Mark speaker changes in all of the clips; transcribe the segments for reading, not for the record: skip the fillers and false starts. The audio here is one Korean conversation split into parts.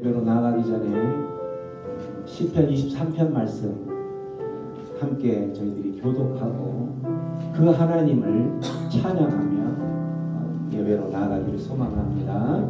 Speaker 1: 예배로 나아가기 전에 시편 23편 말씀 함께 저희들이 교독하고 그 하나님을 찬양하며 예배로 나아가기를 소망합니다.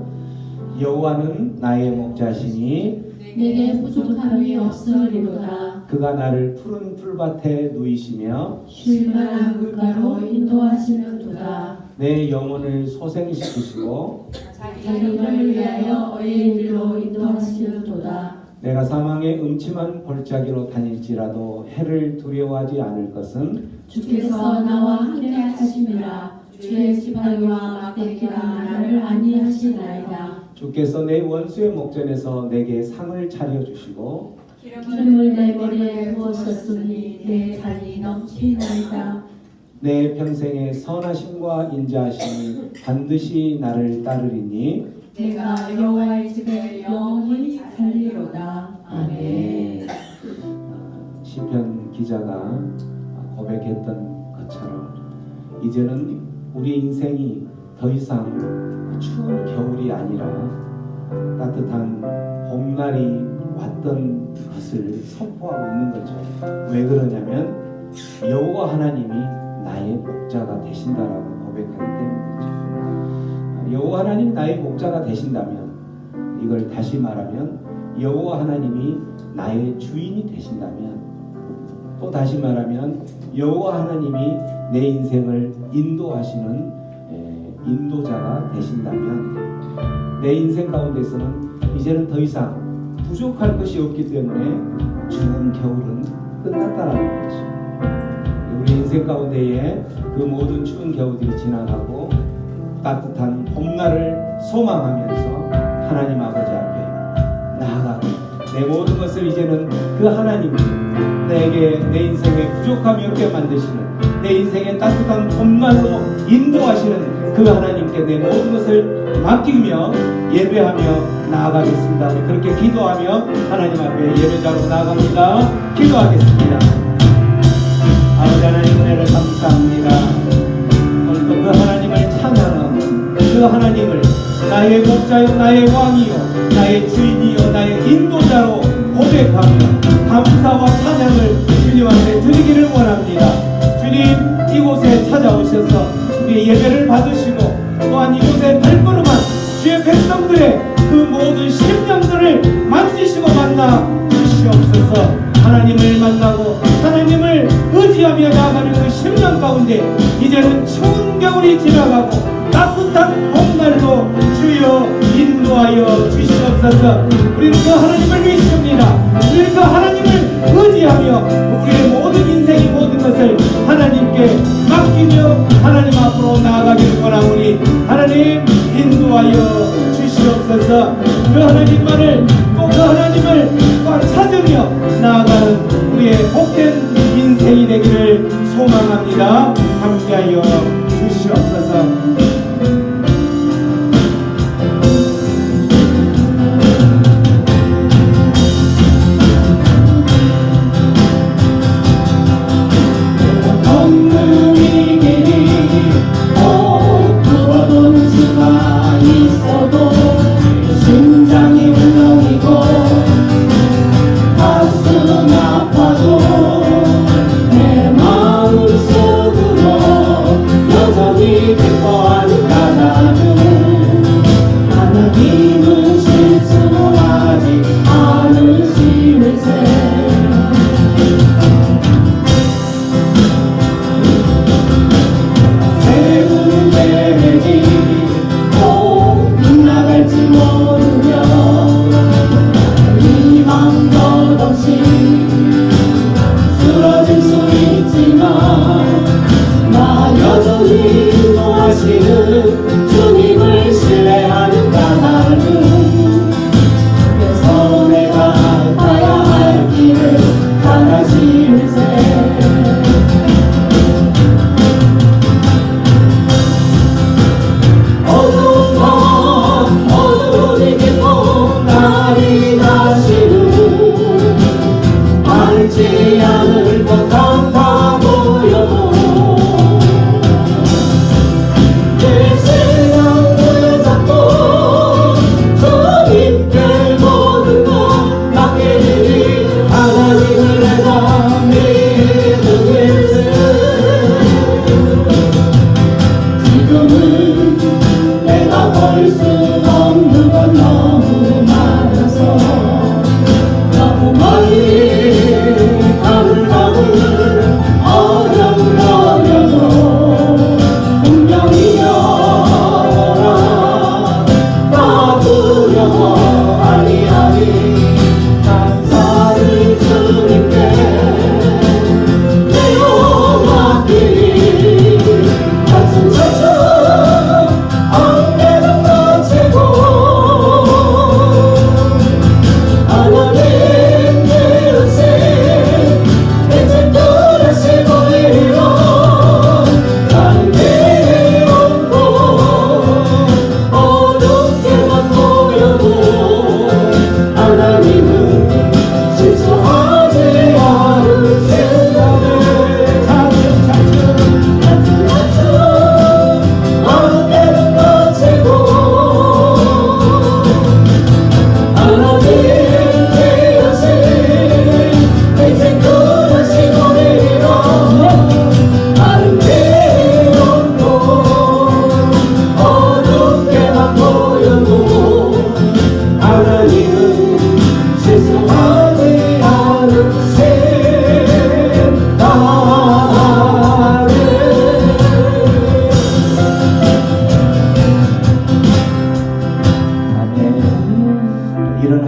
Speaker 1: 여호와는 나의 목자시니
Speaker 2: 내게 부족함이 없으리로다.
Speaker 1: 그가 나를 푸른 풀밭에 누이시며
Speaker 2: 쉴 만한 물가로 인도하시는도다.
Speaker 1: 내 영혼을 소생시키시고
Speaker 2: 자기 이름을 위하여 의의 길로 인도하시는도다.
Speaker 1: 내가 사망의 음침한 골짜기로 다닐지라도 해를 두려워하지 않을 것은
Speaker 2: 주께서 나와 함께 하심이라. 주의 지팡이와 막대기가 나를 안위하시나이다.
Speaker 1: 주께서 내 원수의 목전에서 내게 상을 차려주시고
Speaker 2: 기름을 내 머리에 부으셨으니 내 잔이 넘치나이다.
Speaker 1: 내 평생에 선하심과 인자하심이 반드시 나를 따르리니
Speaker 2: 내가 여호와의 집에 영원히 살리로다. 아멘.
Speaker 1: 시편 기자가 고백했던 것처럼 이제는 우리 인생이 더 이상 추운 겨울이 아니라 따뜻한 봄날이 왔던 것을 선포하고 있는 거죠. 왜 그러냐면 여호와 하나님이 나의 목자가 되신다라고 고백하기 때문이죠. 여호와 하나님이 나의 목자가 되신다면, 이걸 다시 말하면 여호와 하나님이 나의 주인이 되신다면, 또 다시 말하면 여호와 하나님이 내 인생을 인도하시는 인도자가 되신다면 내 인생 가운데서는 이제는 더 이상 부족할 것이 없기 때문에 추운 겨울은 끝났다라는 거죠. 우리 인생 가운데에 그 모든 추운 겨울들이 지나가고 따뜻한 봄날을 소망하면서 하나님 아버지 앞에 나아가고 내 모든 것을 이제는 그 하나님이 내게 내 인생에 부족함이 없게 만드시는, 내 인생에 따뜻한 봄날로 인도하시는 그 하나님께 내 모든 것을 맡기며 예배하며 나아가겠습니다. 우리 그렇게 기도하며 하나님 앞에 예배자로 나아갑니다. 기도하겠습니다. 아버지 하나님 은혜를 감사합니다. 오늘도 그 하나님을 찬양하고 그 하나님을 나의 목자요 나의 왕이요 나의 주인이요 나의 인도자로 고백하며 감사와 찬양을 주님 앞에 드리기를 원합니다. 주님, 이곳에 찾아오셔서 우리의 예배를 받으시고 또한 이곳에 발걸음한 주의 백성들의 그 모든 심령들을 만지시고 만나 주시옵소서. 하나님을 만나고 하나님을 의지하며 나아가는 그 심령 가운데 이제는 추운 겨울이 지나가고 따뜻한 봄날로 주여 인도하여 주시옵소서. 우리는 그 하나님을 믿습니다. 우리는 그 하나님을 의지하며 우리의 모든 인생의 모든 것을 하나님께 맡기며 하나님 앞으로 나아가기를 원하오니 하나님 인도하여 주시옵소서. 그 하나님만을 또 그 하나님을 또 찾으며 나아가는 우리의 복된 인생이 되기를 소망합니다. 함께하여 주시옵소서.
Speaker 3: 기뻐하는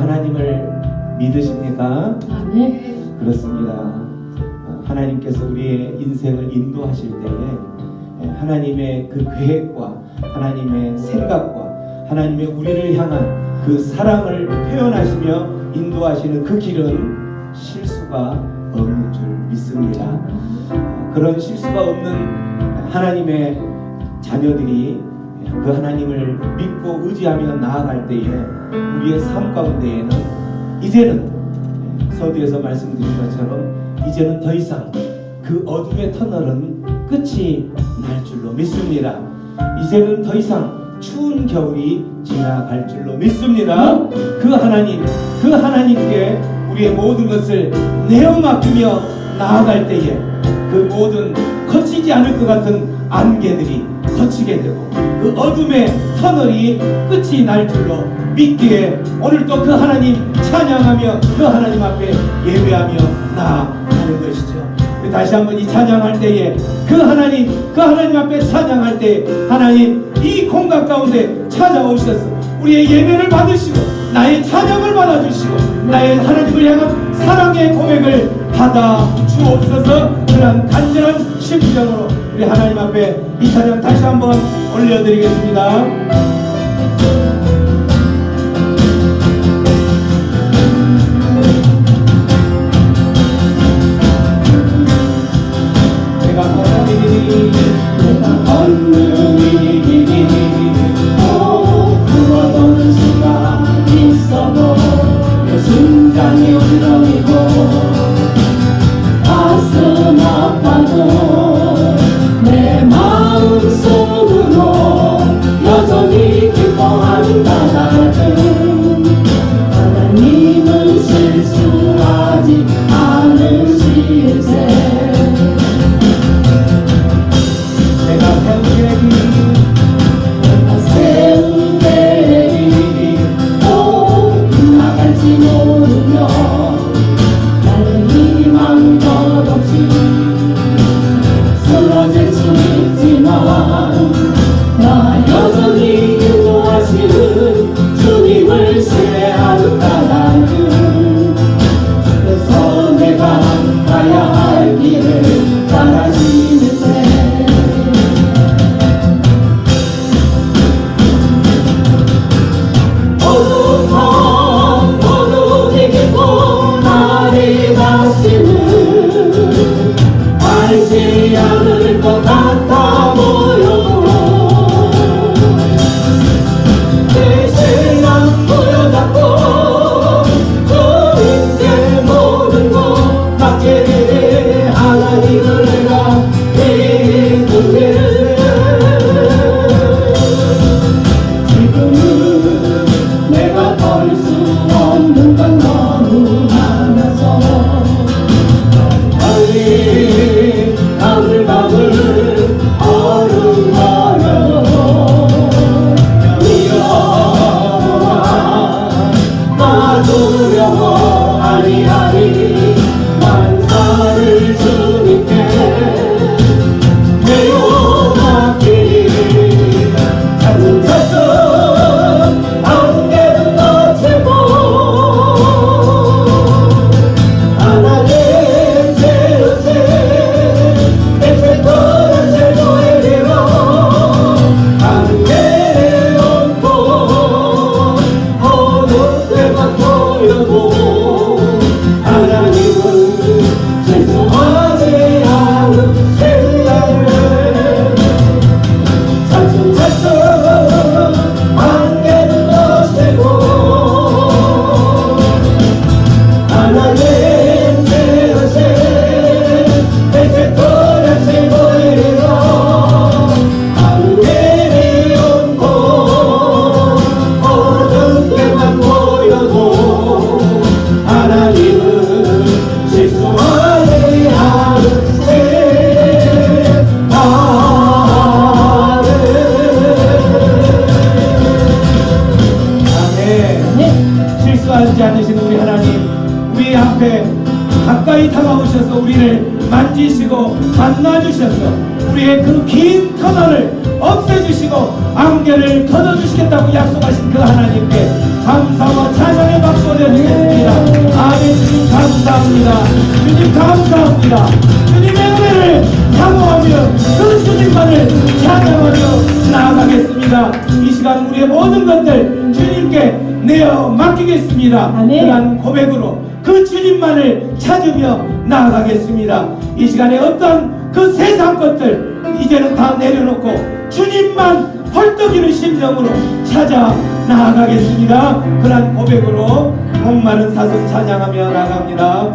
Speaker 1: 하나님을 믿으십니까?
Speaker 2: 아멘.
Speaker 1: 그렇습니다. 하나님께서 우리의 인생을 인도하실 때에 하나님의 그 계획과 하나님의 생각과 하나님의 우리를 향한 그 사랑을 표현하시며 인도하시는 그 길은 실수가 없는 줄 믿습니다. 그런 실수가 없는 하나님의 자녀들이 그 하나님을 믿고 의지하며 나아갈 때에 우리의 삶 가운데에는 이제는 서두에서 말씀드린 것처럼 이제는 더 이상 그 어둠의 터널은 끝이 날 줄로 믿습니다. 이제는 더 이상 추운 겨울이 지나갈 줄로 믿습니다. 그 하나님께 우리의 모든 것을 내어 맡기며 나아갈 때에 그 모든 거치지 않을 것 같은 안개들이 거치게 되고 그 어둠의 터널이 끝이 날 줄로 믿기에 오늘 또 그 하나님 찬양하며 그 하나님 앞에 예배하며 나아가는 것이죠. 다시 한번 이 찬양할 때에 그 하나님 앞에 찬양할 때 하나님 이 공간 가운데 찾아오셔서 우리의 예배를 받으시고 나의 찬양을 받아주시고 나의 하나님을 향한 사랑의 고백을 받아 주옵소서. 그런 간절한 심정으로 우리 하나님 앞에 이 찬양 다시 한번 올려드리겠습니다. 내가 걷는 일이니
Speaker 2: 구워보는 수가 있어도 내 심장이 울렁이고 가슴 아파도 내 마음속으로 여전히 기뻐한다. 나는 하나님은 실수하지 않으실세. 세운 계획이 또 나갈지 모르며 나는 희망 덧없이 쓰러질 수 있지만 나 여전히 인도하시는 주님을 신뢰한다. 나는 그래서 내가 가야 할 길을 따라지는데 알지 않을 것 같아 보여도 내 신랑 부여잡고 주님께 모든 것 맡기리 하나님을 내가 믿으리. 지금은 내가 덜 수 없는 건 너무 많아서 빨리 가물가물 얼음버려도 나 두려워 아니하리. 만사를 주님께 내어 맡기리. 차츰차츰 안개는 거치고 하나님 실수하지 않으시는 우리 하나님, 우리 앞에 가까이 다가오셔서 우리를 만지시고 만나주셔서 우리의 그 긴 터널을 없애주시고 안개를 걷어주시겠다고 약속하신 그 하나님께 감사와 찬양의 박수 올려드리겠습니다. 아멘. 주님 감사합니다. 주님 감사합니다. 주님의 은혜를 사모하며 그 주님만을 찬양하며 나아가겠습니다. 이 시간 우리의 모든 것들 주님께 내어 맡기겠습니다.
Speaker 3: 아멘.
Speaker 2: 그러한 고백으로 그 주님만을 찾으며 나아가겠습니다. 이 시간에 어떤 그 세상 것들 이제는 다 내려놓고 주님만 헐떡이는 심정으로 찾아 나아가겠습니다. 그러한 고백으로 목마른 사슴 찬양하며 나갑니다.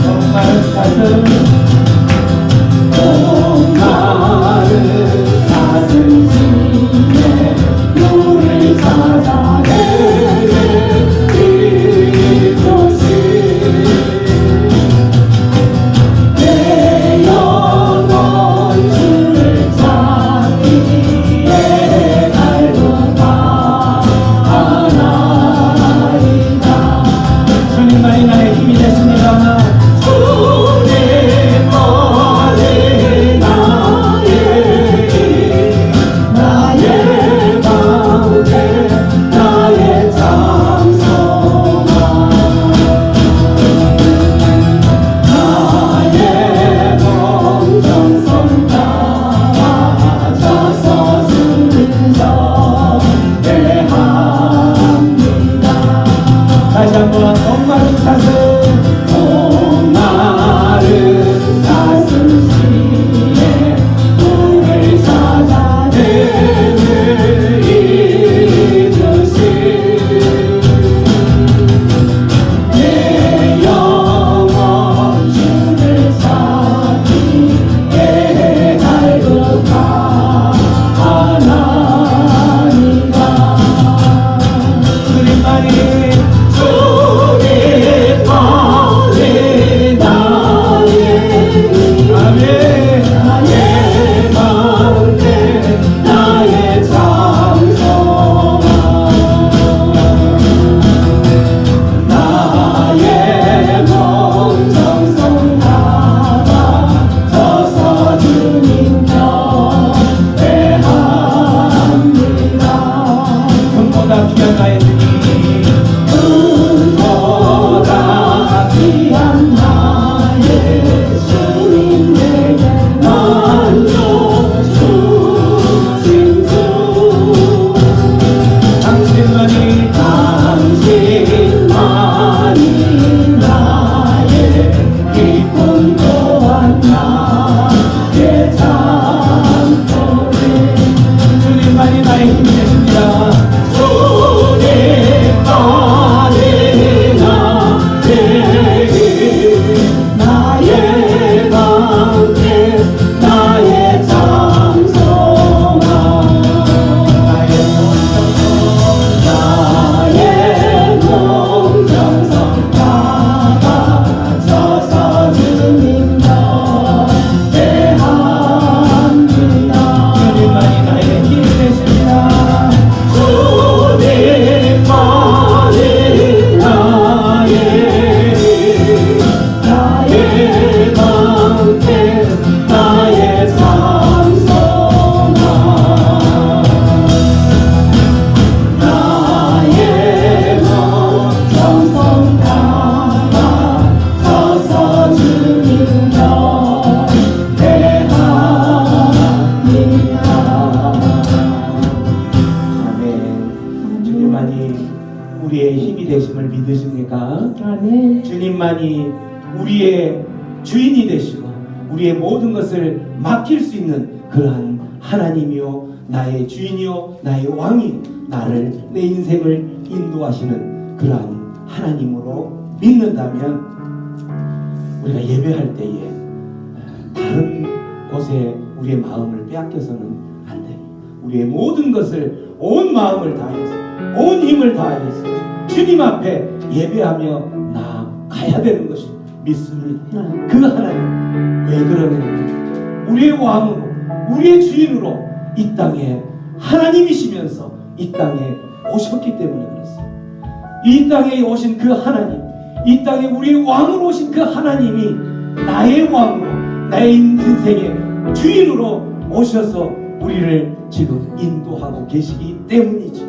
Speaker 2: 목마른 사슴
Speaker 3: 목마른 사슴 중에 물을 찾아내는 이곳이 내 영혼 주를 찾기에 갈구하나이다.
Speaker 2: 주님만이 나의 힘이 되십니다. 다시 한번 목마른 사슴
Speaker 3: 목마른 사슴 시에 물을 찾아내는 이곳이 내 영혼 주를 찾기에 갈구하나이다.
Speaker 2: 주님만이 금보다 귀한 나의 주님
Speaker 3: 은보다 귀한 나의 주님 내게 만족 주신 주
Speaker 2: 당신만이
Speaker 3: 당신만이 나의 기쁨 또한 나의 찬송이
Speaker 2: 주님만이 나의 힘이 되십니다.
Speaker 3: 주님만이 나의 방패 나의 장성아 나의 공정성 나가져서 주님 경배합니다.
Speaker 2: 주님만이 나의 힘이 되십니다.
Speaker 3: 주님만이 나의 방패 나의 장성아 나의 정성 나가져서 주님 경배합니다.
Speaker 1: 아멘. 주님만이 우리의 힘이 되심을 믿으십니까?
Speaker 3: 아멘.
Speaker 1: 주님만이 우리의 주인이 되시고 우리의 모든 것을 맡길 수 있는 그러한 하나님이요 나의 주인이요 나의 왕이 나를 내 인생을 인도하시는 그러한 하나님으로 믿는다면 우리가 예배할 때에 다른 곳에 우리의 마음을 빼앗겨서는 안 돼. 우리의 모든 것을 온 마음을 다해서 온 힘을 다해서 주님 앞에 예배하며 나가야 되는 것이 믿습니다. 그 하나님 왜 그러냐면 우리의 왕으로 우리의 주인으로 이 땅에 하나님이시면서 이 땅에 오셨기 때문에 그렇습니다. 이 땅에 오신 그 하나님, 이 땅에 우리의 왕으로 오신 그 하나님이 나의 왕으로 나의 인생의
Speaker 2: 주인으로 오셔서 우리를 지금 인도하고 계시기 때문이죠.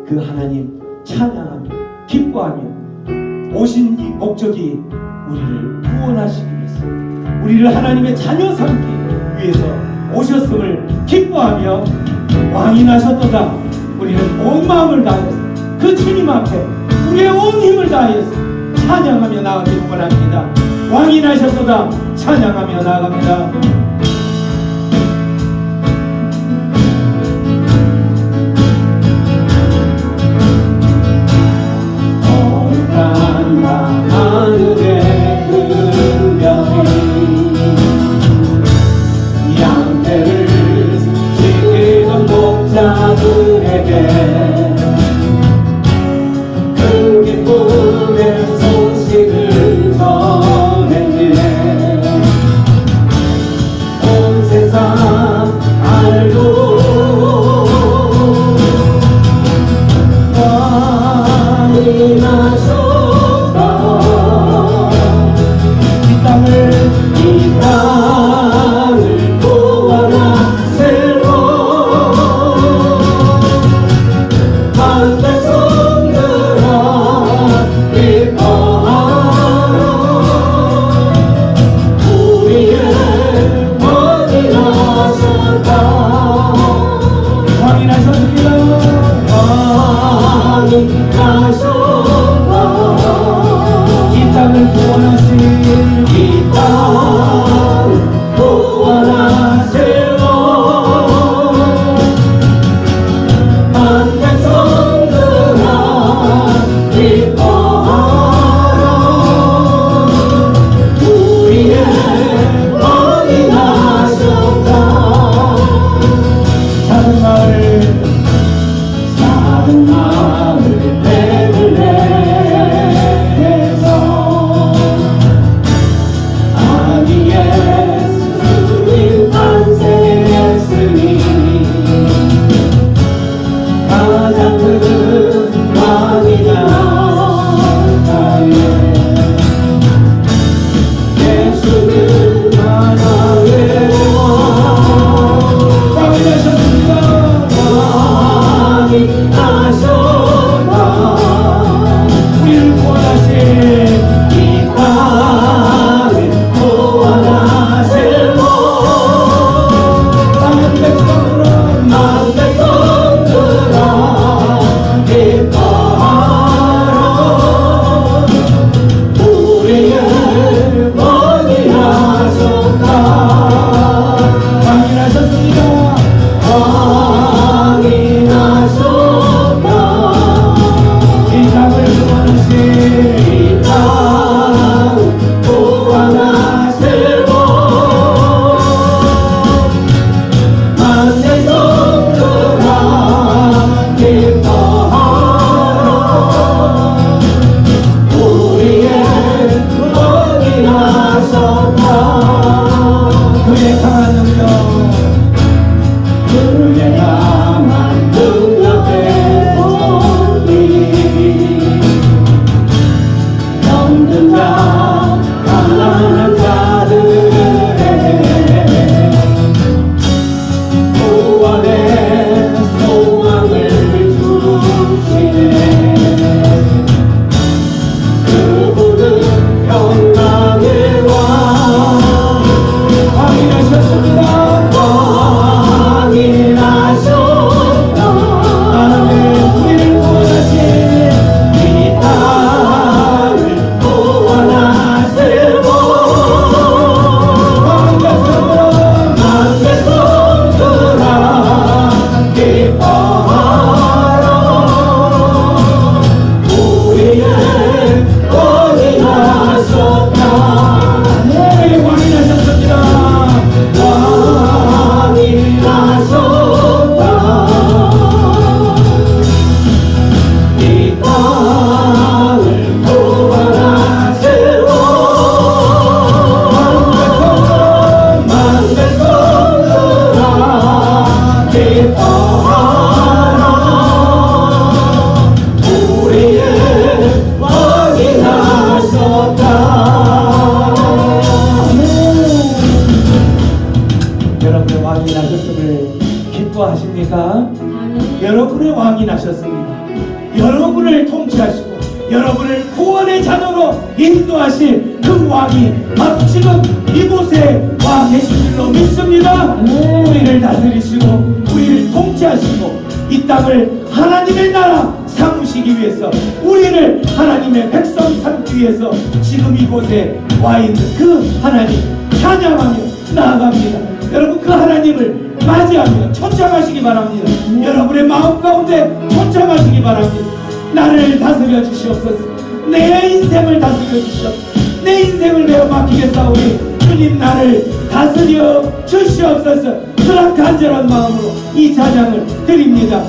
Speaker 2: 그 하나님 찬양하며 기뻐하며 오신 이 목적이 우리를 구원하시기 위해서, 우리를 하나님의 자녀 삼기 위해서 오셨음을 기뻐하며 왕이 나셨도다. 우리는 온 마음을 다해서 그 주님 앞에 우리의 온 힘을 다해서 찬양하며 나아가기를 원합니다. 왕이 나셨도다. 찬양하며 나아갑니다.
Speaker 3: 하늘의 큰 별이 양떼를 지키던 목자들에게 큰 기쁨의 소식을 전했네. 온 세상 알고 왕이 나셨다. 이 땅을 구원하시고 한 백성들아 기뻐하라. 우리의 왕이 나셨다.
Speaker 2: 왕이 나셨습니다.
Speaker 3: 왕이 나셨다.
Speaker 2: 이 땅을 구원하신
Speaker 3: 이 땅 구원하시고 한 백성들아 기뻐하라. 우리의 왕이 나셨다.
Speaker 2: 작은 마을
Speaker 3: 베들레헴에서 아기 예수님 탄생했으니 가장 큰 왕이 나타에 예수는 하나의
Speaker 2: 왕이 나셨습니다.
Speaker 3: 왕이 나셨다.
Speaker 2: 우리를 구원하신
Speaker 3: 이 땅을 구원하시고
Speaker 2: 한 백성으로
Speaker 3: 만 백성들아 기뻐하라. 우리의 왕이 나셨다.
Speaker 2: 왕이 나셨습니다.
Speaker 3: 왕이 나셨다.
Speaker 2: 이 땅을 구원하신
Speaker 3: 이 땅 구원하시고 만 백성들아 기뻐하라. 우리의 왕이 나셨다.
Speaker 2: 그의 강한 능력,
Speaker 3: 그의 강한 능력의 손이 병든 자 가난한 자들에게 구원의 소망을 주시네. 그분은 평강의 왕.
Speaker 2: 왕이 나셨습니다.
Speaker 3: 왕이 나셨다.
Speaker 2: 하나님 우리를 구원하신
Speaker 3: 이 땅을 구원하시고
Speaker 2: 한 백성으로
Speaker 3: 만 백성들아 기뻐하라. 우리의 왕이 나셨다.
Speaker 2: 우리 왕이 나셨습니다.
Speaker 3: 왕이 나셨다. 이 땅을 구원하시고 만 백성들아 기뻐하라. 우리의 왕이 나셨다.
Speaker 1: 기뻐하십니까?
Speaker 2: 네. 여러분의 왕이 나셨습니다. 여러분을 통치하시고 여러분을 구원의 자녀로 인도하실 그 왕이 바로 지금 이곳에 와 계신 줄로 믿습니다. 우리를 다스리시고 우리를 통치하시고 이 땅을 하나님의 나라 삼으시기 위해서 우리를 하나님의 백성 삼기 위해서 지금 이곳에 와 있는 그 하나님 찬양하며 나아갑니다. 여러분 그 하나님을 맞이하며 초청하시기 바랍니다. 여러분의 마음 가운데 초청하시기 바랍니다. 나를 다스려 주시옵소서. 내 인생을 다스려 주시옵소서. 내 인생을 내어 맡기겠사오니 주님 나를 다스려 주시옵소서. 그런 간절한 마음으로 이 찬양을 드립니다.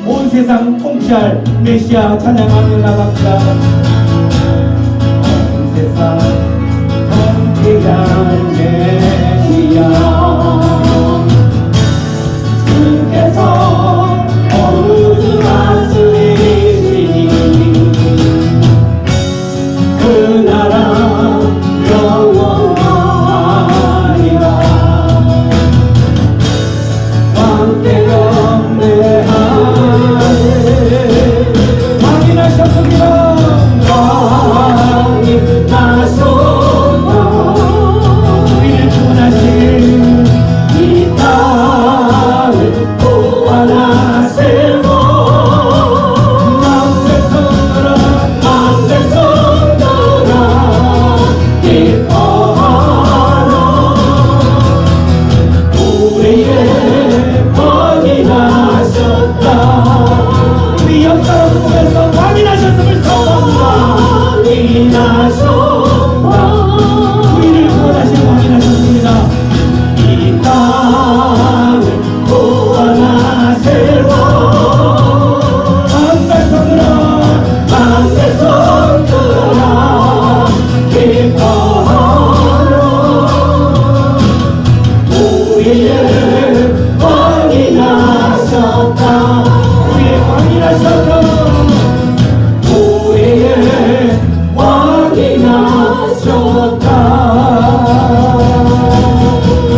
Speaker 2: 온 세상 통치할 메시아 찬양하며 나갑니다. 온 세상 통치할 메시아 주께서 어느 다스리시니 그 나라 영원하리라. 왕께 경배하네. 왕이 나셨습니다. 왕이 나셨다. 우리를 구원하신 이 땅을 구원하시고 만 백성들아 기뻐하라. 우리의 왕이 나셨다. 우리 역사를 보면서 왕이 나셨음을 선포합니다. 왕이 나셨다. 우리를 구원하신 왕이 나셨습니다. 이 땅을 구원하시고 만 백성들아 기뻐하라. 우리의 왕이 나셨다. 우리의 왕이 나셨다. 우리의 왕이 나셨다.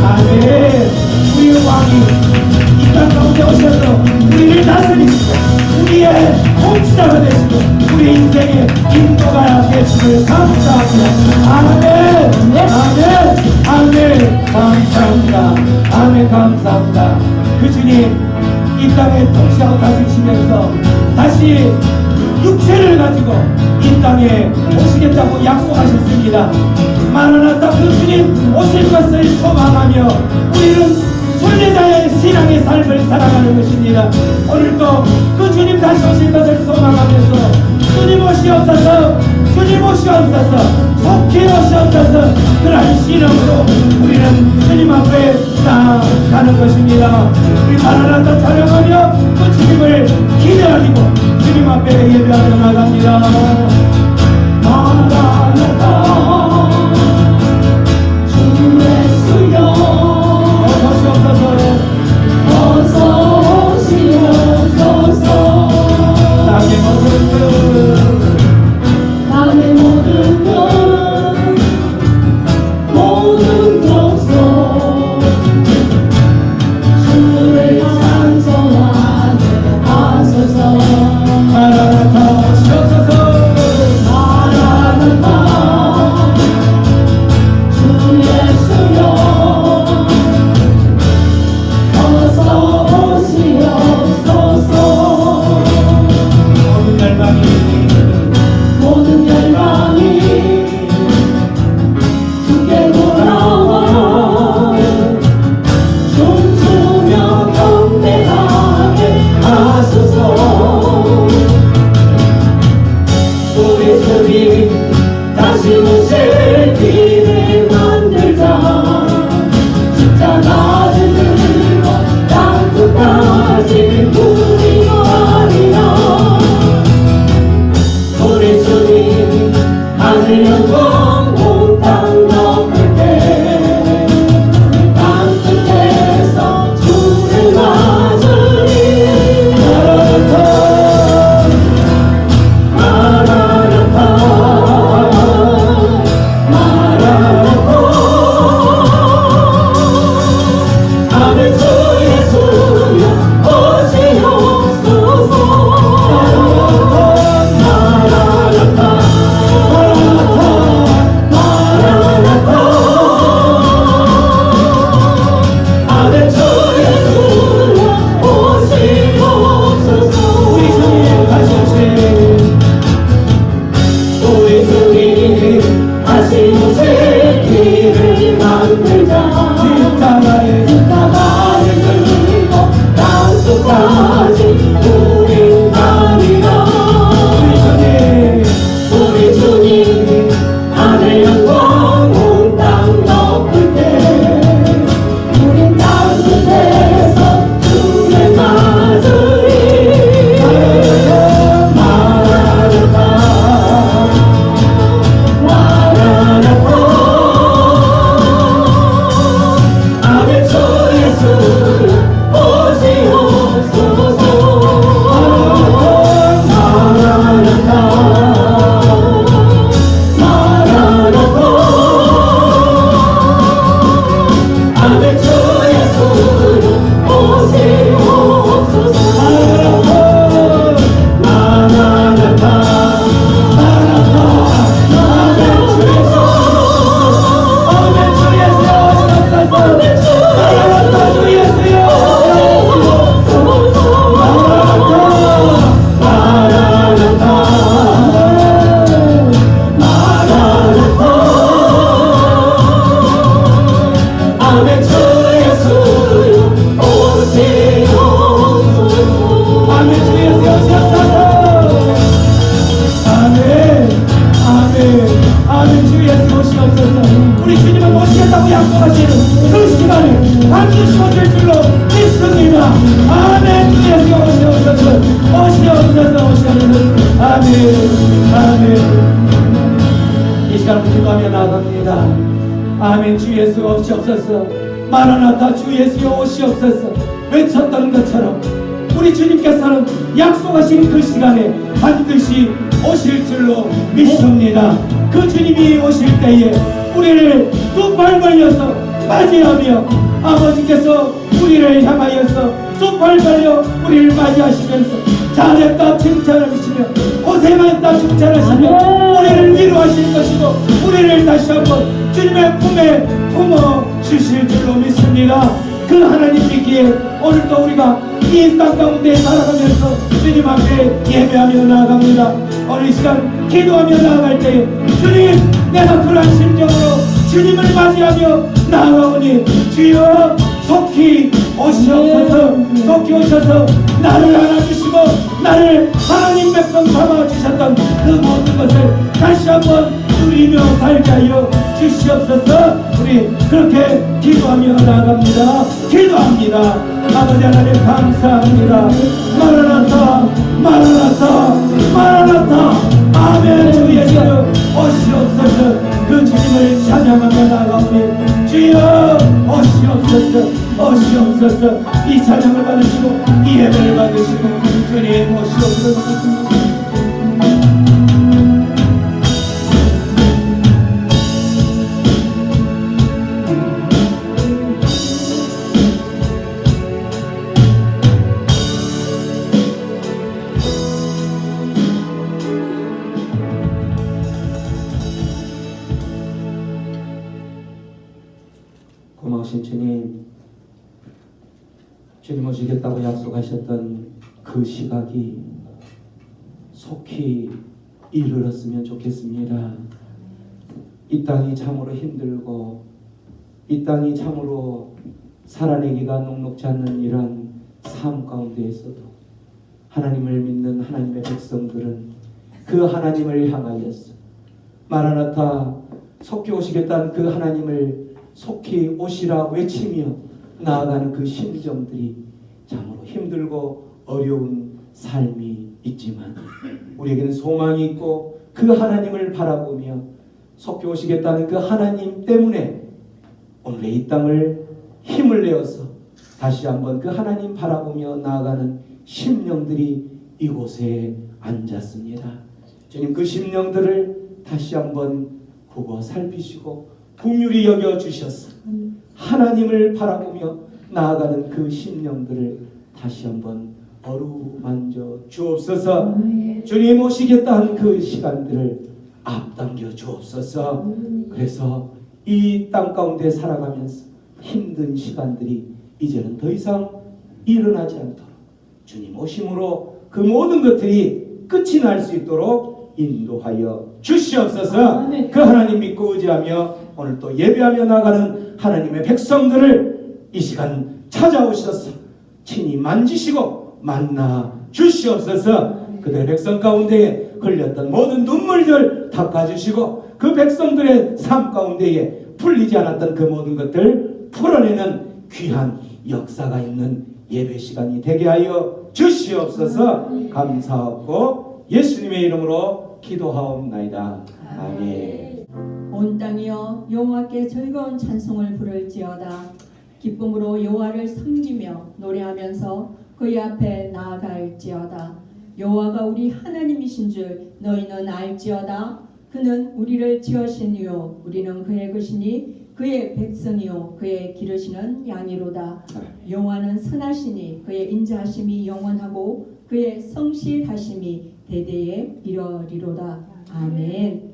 Speaker 2: 아멘. 우리의 왕이 이 땅 가운데 오셔서 우리를 다스리시고 우리의 통치자가 되시고 우리 인생의 인도가 되심을 감사합니다. 아멘. 아멘. 아멘. 감사합니다. 아멘. 감사합니다. 그 주님 이 땅에 통치하고 다스리시면서 다시 육체를 가지고 이 땅에 오시겠다고 약속하셨습니다. 마라나타 그 주님 오실 것을 소망하며 우리는 순례자의 신앙의 삶을 살아가는 것입니다. 오늘도 그 주님 다시 오실 것을 소망하면서 주님 오시옵소서, 주님 오시옵소서, 속히 오시옵소서. 그러한 신앙으로 우리는 주님 앞에 나아가는 것입니다. 우리 마라나타 촬영하며 그 주님을 기대하고 주님 앞에 예배하며 나갑니다. 마라나타 주의 수요 어서 오시옵소서. 땅의 모든 것 모든 족속 주를 찬송하게 하소서. 마라나타 오시옵소서. 아멘. 아멘. 이 시간 기도하며 나갑니다. 아멘. 주 예수 오시옵소서. 마라나타 주 예수여 오시옵소서. 외쳤던 것처럼 우리 주님께서는 약속하신 그 시간에 반드시 오실 줄로 믿습니다. 그 주님이 오실 때에 우리를 두 팔 벌려서 맞이하며 아버지께서 우리를 향하여서 두 팔 벌려 우리를 맞이하시면서 잘했다 칭찬하시며 고생했다 칭찬하시며 우리를 위로하실 것이고 우리를 다시 한번 주님의 품에 품어 주실 줄로 믿습니다. 그 하나님 믿기에 오늘도 우리가 이 땅 가운데 살아가면서 주님 앞에 예배하며 나아갑니다. 오늘 이 시간 기도하며 나아갈 때에 주님, 내가 그러한 심정으로 주님을 맞이하며 나아가오니 주여 속히 오시옵소서. 속히 오셔서 나를 안아주시고 나를 하나님 백성 삼아주셨던 그 모든 것을 다시 한번 누리며 살게 하여 주시옵소서. 우리 그렇게 기도하며 나아갑니다. 기도합니다. 아버지 하나님 감사합니다. 마라나타 마라나타 마라나타. 아멘. 주 예수 오시옵소서. 그 주님을 찬양하며 나아가오니 주여 오시옵소서. 오시옵소서. 이 찬양을 받으시고 이 예배를 받으시고 주님 오시옵소서.
Speaker 1: 고마우신 주님, 주님 오시겠다고 약속하셨던 그 시각이 속히 이르렀으면 좋겠습니다. 이 땅이 참으로 힘들고 이 땅이 참으로 살아내기가 녹록지 않는 이런 삶 가운데에서도 하나님을 믿는 하나님의 백성들은 그 하나님을 향하여서 마라나타 속히 오시겠다는 그 하나님을 속히 오시라 외치며 나아가는 그 심정들이 참으로 힘들고 어려운 삶이 있지만 우리에게는 소망이 있고 그 하나님을 바라보며 속히 오시겠다는 그 하나님 때문에 오늘 이 땅을 힘을 내어서 다시 한번 그 하나님 바라보며 나아가는 심령들이 이곳에 앉았습니다. 주님, 그 심령들을 다시 한번 보고 살피시고 긍휼히 여겨 주셔서 하나님을 바라보며 나아가는 그 심령들을 다시 한번 어루만져 주옵소서. 주님 오시겠다 하는 그 시간들을 앞당겨 주옵소서. 그래서 이 땅 가운데 살아가면서 힘든 시간들이 이제는 더 이상 일어나지 않도록 주님 오심으로 그 모든 것들이 끝이 날 수 있도록 인도하여 주시옵소서. 그 하나님 믿고 의지하며 오늘 또 예배하며 나가는 하나님의 백성들을 이 시간 찾아오셔서 친히 만지시고 만나 주시옵소서. 그들의 백성 가운데에 흘렸던 모든 눈물들 닦아주시고 그 백성들의 삶 가운데에 풀리지 않았던 그 모든 것들 풀어내는 귀한 역사가 있는 예배 시간이 되게 하여 주시옵소서. 감사하고 예수님의 이름으로 기도하옵나이다. 아멘.
Speaker 4: 온 땅이여 여호와께 즐거운 찬송을 부를지어다. 기쁨으로 여호와를 섬기며 노래하면서 그의 앞에 나아갈지어다. 여호와가 우리 하나님이신 줄 너희는 알지어다. 그는 우리를 지으신 이요 우리는 그의 것이니 그의 백성이요 그의 기르시는 양이로다. 여호와는 선하시니 그의 인자하심이 영원하고 그의 성실하심이 대대에 이러리로다. 아멘.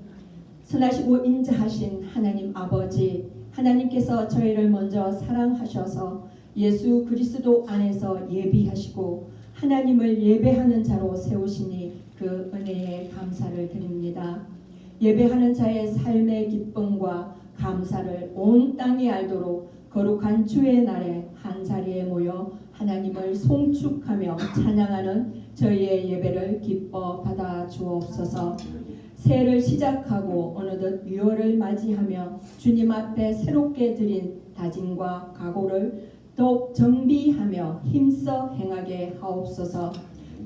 Speaker 4: 선하시고 인자하신 하나님 아버지, 하나님께서 저희를 먼저 사랑하셔서 예수 그리스도 안에서 예비하시고 하나님을 예배하는 자로 세우시니 그 은혜에 감사를 드립니다. 예배하는 자의 삶의 기쁨과 감사를 온 땅이 알도록 거룩한 주의 날에 한자리에 모여 하나님을 송축하며 찬양하는 저희의 예배를 기뻐 받아 주옵소서. 새해를 시작하고 어느덧 6월을 맞이하며 주님 앞에 새롭게 드린 다짐과 각오를 더욱 정비하며 힘써 행하게 하옵소서.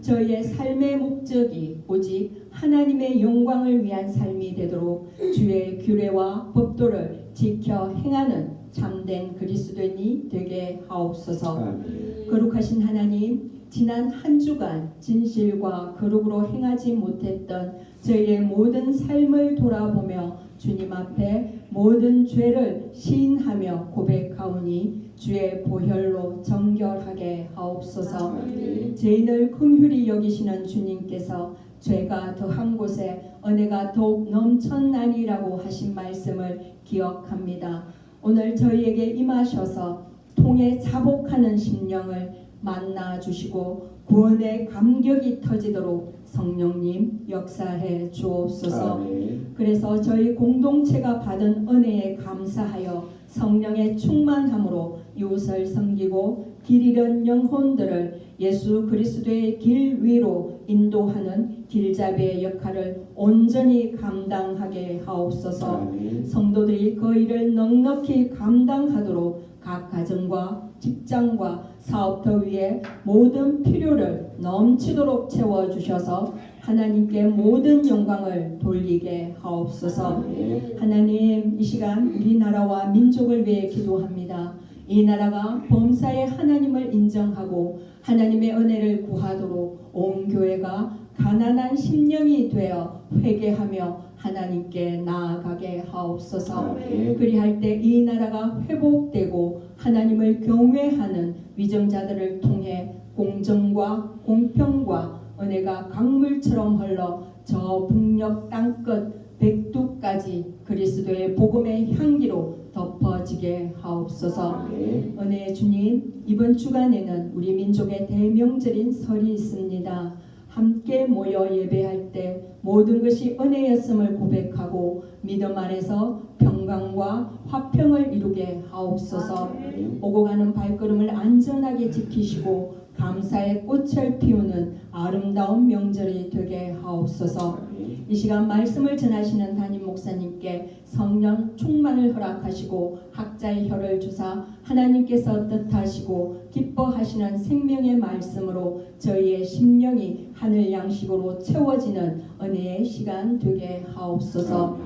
Speaker 4: 저희의 삶의 목적이 오직 하나님의 영광을 위한 삶이 되도록 주의 규례와 법도를 지켜 행하는 참된 그리스도인이 되게 하옵소서.
Speaker 1: 아멘.
Speaker 4: 거룩하신 하나님, 지난 한 주간 진실과 거룩으로 행하지 못했던 저희의 모든 삶을 돌아보며 주님 앞에 모든 죄를 시인하며 고백하오니 주의 보혈로 정결하게 하옵소서.
Speaker 1: 아멘.
Speaker 4: 죄인을 긍휼히 여기시는 주님께서 죄가 더한 곳에 은혜가 더욱 넘쳤나니라고 하신 말씀을 기억합니다. 오늘 저희에게 임하셔서 통해 자복하는 심령을 만나 주시고 구원의 감격이 터지도록 성령님 역사해 주옵소서.
Speaker 1: 아멘.
Speaker 4: 그래서 저희 공동체가 받은 은혜에 감사하여 성령의 충만함으로 이웃을 섬기고 길 잃은 영혼들을 예수 그리스도의 길 위로 인도하는 길잡이의 역할을 온전히 감당하게 하옵소서.
Speaker 1: 아멘.
Speaker 4: 성도들이 그 일을 넉넉히 감당하도록 각 가정과 직장과 사업터 위에 모든 필요를 넘치도록 채워주셔서 하나님께 모든 영광을 돌리게 하옵소서.
Speaker 1: 아멘.
Speaker 4: 하나님, 이 시간 우리나라와 민족을 위해 기도합니다. 이 나라가 범사의 하나님을 인정하고 하나님의 은혜를 구하도록 온 교회가 가난한 심령이 되어 회개하며 하나님께 나아가게 하옵소서.
Speaker 1: 아멘.
Speaker 4: 그리할 때 이 나라가 회복되고 하나님을 경외하는 위정자들을 통해 공정과 공평과 은혜가 강물처럼 흘러 저 북녘 땅끝 백두까지 그리스도의 복음의 향기로 덮어지게 하옵소서.
Speaker 1: 아멘.
Speaker 4: 은혜의 주님, 이번 주간에는 우리 민족의 대명절인 설이 있습니다. 함께 모여 예배할 때 모든 것이 은혜였음을 고백하고 믿음 안에서 평강과 화평을 이루게 하옵소서.
Speaker 1: 아멘.
Speaker 4: 오고 가는 발걸음을 안전하게 지키시고 감사의 꽃을 피우는 아름다운 명절이 되게 하옵소서.
Speaker 1: 아멘.
Speaker 4: 이 시간 말씀을 전하시는 담임 목사님께 성령 충만을 허락하시고 학자의 혀를 주사 하나님께서 뜻하시고 기뻐하시는 생명의 말씀으로 저희의 심령이 하늘 양식으로 채워지는 은혜의 시간 되게 하옵소서.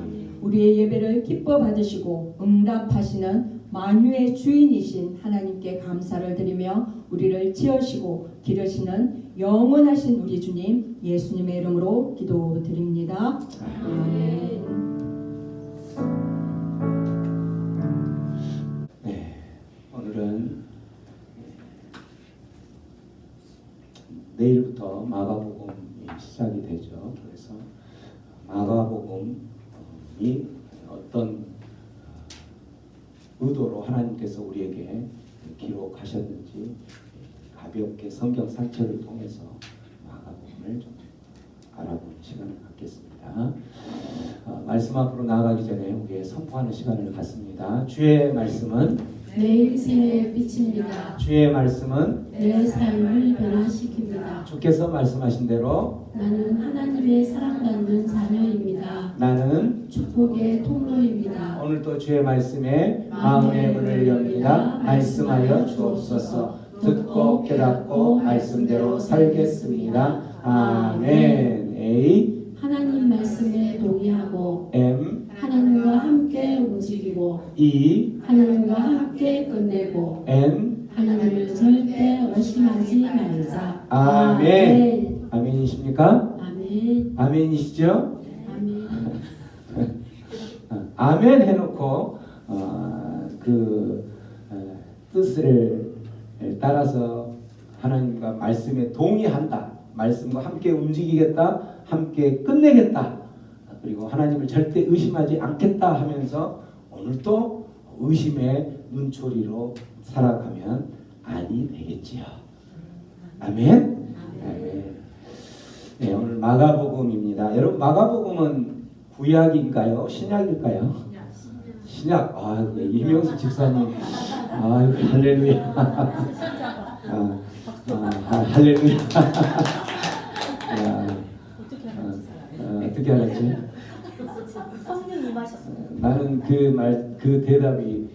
Speaker 4: 우리의 예배를 기뻐 받으시고 응답하시는 만유의 주인이신 하나님께 감사를 드리며 우리를 지으시고 기르시는 영원하신 우리 주님 예수님의 이름으로 기도드립니다. 아멘.
Speaker 1: 네, 오늘은 내일부터 마가복음이 시작이 되죠. 그래서 마가복음이 어떤 의도로 하나님께서 우리에게 기록하셨는지 가볍게 성경 산책을 통해서 마가복음을 좀 알아보는 시간을 갖겠습니다. 말씀 앞으로 나아가기 전에 우리의 선포하는 시간을 갖습니다. 주의 말씀은
Speaker 5: 내 인생의 빛입니다.
Speaker 1: 주의 말씀은
Speaker 5: 내 삶을 변화시킵니다.
Speaker 1: 주께서 말씀하신 대로
Speaker 5: 나는 하나님의 사랑받는 자녀입니다.
Speaker 1: 나는
Speaker 5: 축복의 통로입니다.
Speaker 1: 오늘도 주의 말씀에 마음의 문을 엽니다. 말씀하여 주옵소서. 듣고 깨닫고 말씀대로 살겠습니다. 아멘. A
Speaker 5: 하나님 말씀에 동의하고
Speaker 1: M
Speaker 5: 하나님과 함께 움직이고
Speaker 1: E
Speaker 5: 하나님과 함께 끝내고
Speaker 1: N
Speaker 5: 하나님을 절대 의심하지 말자.
Speaker 1: 아멘. 아멘이십니까?
Speaker 5: 아멘.
Speaker 1: 아멘이시죠?
Speaker 5: 아멘.
Speaker 1: 아멘 해놓고 뜻을 따라서 하나님과 말씀에 동의한다. 말씀과 함께 움직이겠다. 함께 끝내겠다. 그리고 하나님을 절대 의심하지 않겠다 하면서 오늘도 의심의 눈초리로 살아가면 아니 되겠지요. 아멘. 아멘. 네, 오늘 마가복음입니다. 여러분 마가복음은 구약인가요? 신약일까요? 신약. 아, 네, 이명수 집사님. 아, 할렐루야. 할렐루야. 어떻게 알았지?
Speaker 6: 성령 임하셨어요.
Speaker 1: 나는 그 대답이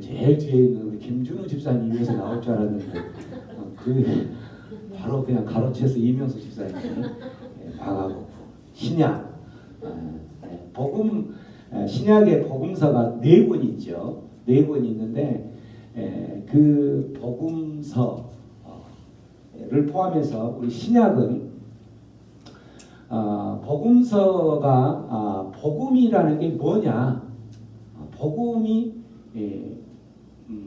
Speaker 1: 제일 뒤에 있는 우리 김준호 집사님 위해서 나올 줄 알았는데 바로 그냥 가로채서 이명수 집사님 나가고 신약 복음 신약의 복음서가 4권 있죠. 4권이 있는데 그 복음서를 포함해서 우리 신약은 복음서가 복음이라는 게 뭐냐, 복음이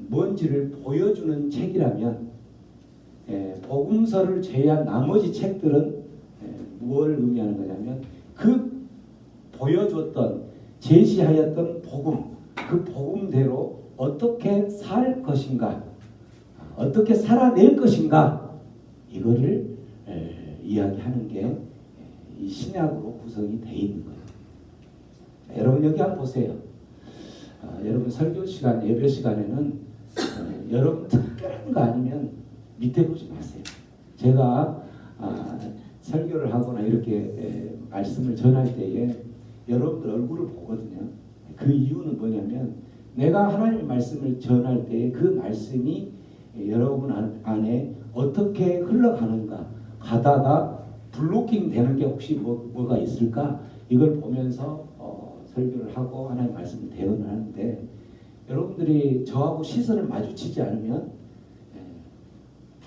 Speaker 1: 뭔지를 보여주는 책이라면 복음서를 제외한 나머지 책들은 뭘 의미하는 거냐면 그 보여줬던 제시하였던 복음, 그 복음대로 어떻게 살 것인가, 어떻게 살아낼 것인가, 이거를 이야기하는 게 이 신약으로 구성이 되어 있는 거예요. 자, 여러분 여기 한번 보세요. 여러분 설교 시간, 예배 시간에는 여러분 특별한 거 아니면 밑에 보지 마세요. 제가 설교를 하거나 이렇게 말씀을 전할 때에 여러분들 얼굴을 보거든요. 그 이유는 뭐냐면 내가 하나님의 말씀을 전할 때 그 말씀이 여러분 안에 어떻게 흘러가는가, 가다가 블로킹 되는 게 혹시 뭐가 있을까, 이걸 보면서 설교를 하고 하나님의 말씀을 대언을 하는데, 여러분들이 저하고 시선을 마주치지 않으면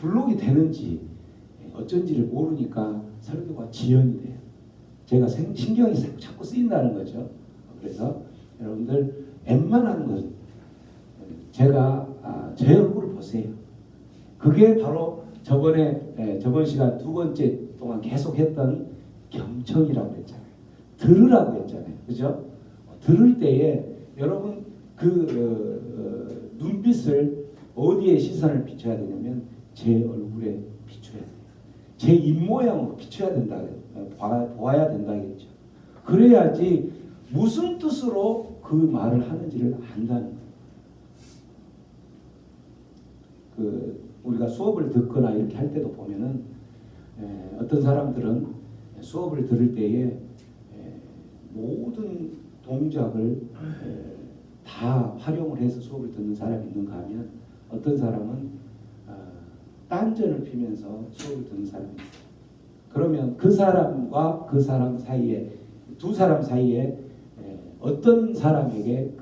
Speaker 1: 블록이 되는지 어쩐지를 모르니까 설교가 지연이 돼요. 제가 신경이 자꾸 쓰인다는 거죠. 그래서 여러분들 웬만한 것 제가 제 얼굴을 보세요. 그게 바로 저번 시간 2번째 동안 계속 했던 경청이라고 했잖아요. 들으라고 했잖아요. 그죠? 들을 때에 여러분 눈빛을 어디에 시선을 비춰야 되냐면 제 얼굴에 비춰야 돼요. 제 입모양으로 비춰야 된다. 보아야 된다겠죠. 그래야지 무슨 뜻으로 그 말을 하는지를 안다는 거예요. 우리가 수업을 듣거나 이렇게 할 때도 보면은 어떤 사람들은 수업을 들을 때에 모든 동작을 다 활용을 해서 수업을 듣는 사람이 있는가 하면 어떤 사람은 딴전을 피면서 수업을 듣는 사람이 있어요. 그러면 그 사람과 그 사람 사이에, 두 사람 사이에 어떤 사람에게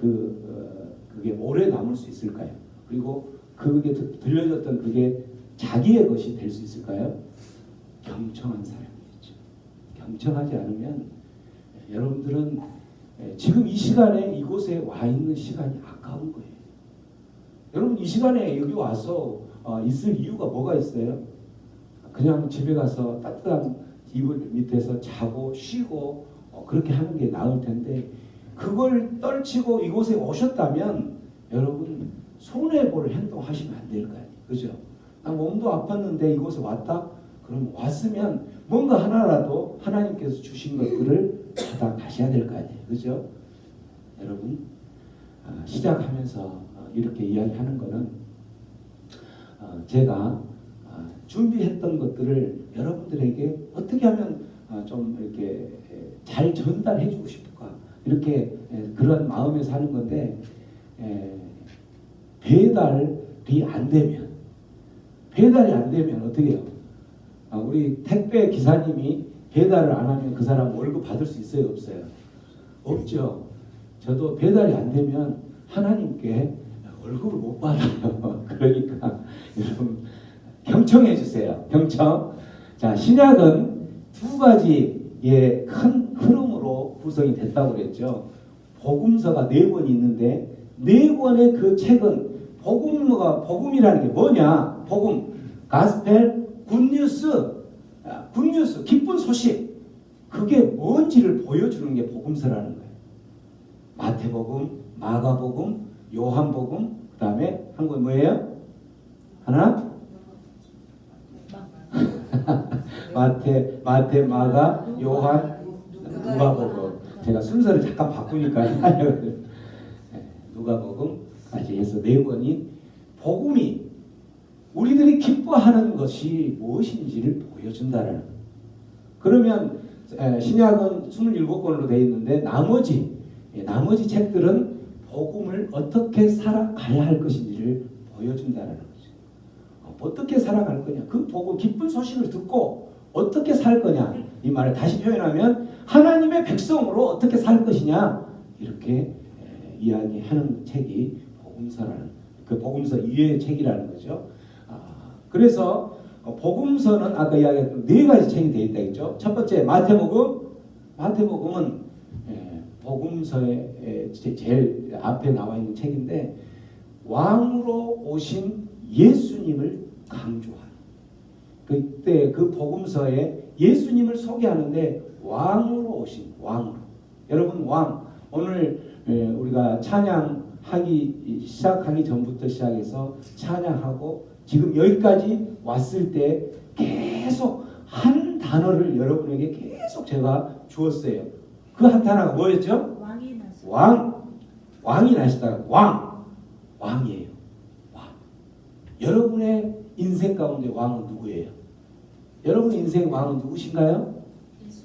Speaker 1: 그게 오래 남을 수 있을까요? 그리고 그게 들려줬던 그게 자기의 것이 될 수 있을까요? 경청한 사람이겠죠. 경청하지 않으면 여러분들은 지금 이 시간에 이곳에 와 있는 시간이 아까운 거예요. 여러분 이 시간에 여기 와서 있을 이유가 뭐가 있어요? 그냥 집에 가서 따뜻한 이불 밑에서 자고 쉬고 그렇게 하는 게 나을 텐데, 그걸 떨치고 이곳에 오셨다면 여러분 손해볼 행동하시면 안 될 거 아니에요. 그죠? 나 몸도 아팠는데 이곳에 왔다? 그럼 왔으면 뭔가 하나라도 하나님께서 주신 것들을 받아 가셔야 될 거 아니에요. 그죠? 여러분 시작하면서 이렇게 이야기하는 거는 제가 준비했던 것들을 여러분들에게 어떻게 하면 좀 이렇게 잘 전달해 주고 싶을까, 이렇게 그런 마음에서 하는 건데, 배달이 안 되면 어떻게 해요? 우리 택배 기사님이 배달을 안 하면 그 사람 월급 받을 수 있어요, 없어요? 없죠. 저도 배달이 안 되면 하나님께 월급을 못 받아요. 그러니까 여러분 경청해 주세요. 경청. 자, 신약은 두 가지의 큰 흐름으로 구성이 됐다고 그랬죠. 복음서가 4권 있는데 4권의 그 책은 복음이라는 게 뭐냐? 복음, 가스펠, 굿뉴스, 기쁜 소식. 그게 뭔지를 보여주는 게 복음서라는 거예요. 마태복음, 마가복음, 요한복음, 그 다음에 한 권 뭐예요? 하나? 마태, 마가, 요한, 누가복음. 제가 순서를 잠깐 바꾸니까 누가복음까지 해서 4권이 복음이 우리들이 기뻐하는 것이 무엇인지를 보여준다라는 거예요. 그러면 신약은 27권으로 되어 있는데 나머지 책들은 복음을 어떻게 살아가야 할 것인지를 보여준다는 거죠. 어떻게 살아갈 거냐, 그 복음 기쁜 소식을 듣고 어떻게 살 거냐, 이 말을 다시 표현하면 하나님의 백성으로 어떻게 살 것이냐, 이렇게 이야기하는 책이 복음서라는, 그 복음서 이외의 책이라는 거죠. 그래서 복음서는 아까 이야기했던 4가지 책이 되어 있다 했죠. 첫 번째 마태복음. 마태복음은 복음서의 제일 앞에 나와 있는 책인데, 왕으로 오신 예수님을 강조하는, 그때 그 복음서에 예수님을 소개하는데 왕으로 오신, 왕으로. 여러분, 왕, 오늘 우리가 찬양하기 시작하기 전부터 시작해서 찬양하고 지금 여기까지 왔을 때 계속 한 단어를 여러분에게 계속 제가 주었어요. 그 한 단어가 뭐였죠?
Speaker 6: 왕이 나서.
Speaker 1: 왕이 나시다가 왕이에요. 왕. 여러분의 인생 가운데 왕은 누구예요? 여러분의 인생의 왕은 누구신가요?
Speaker 6: 예수.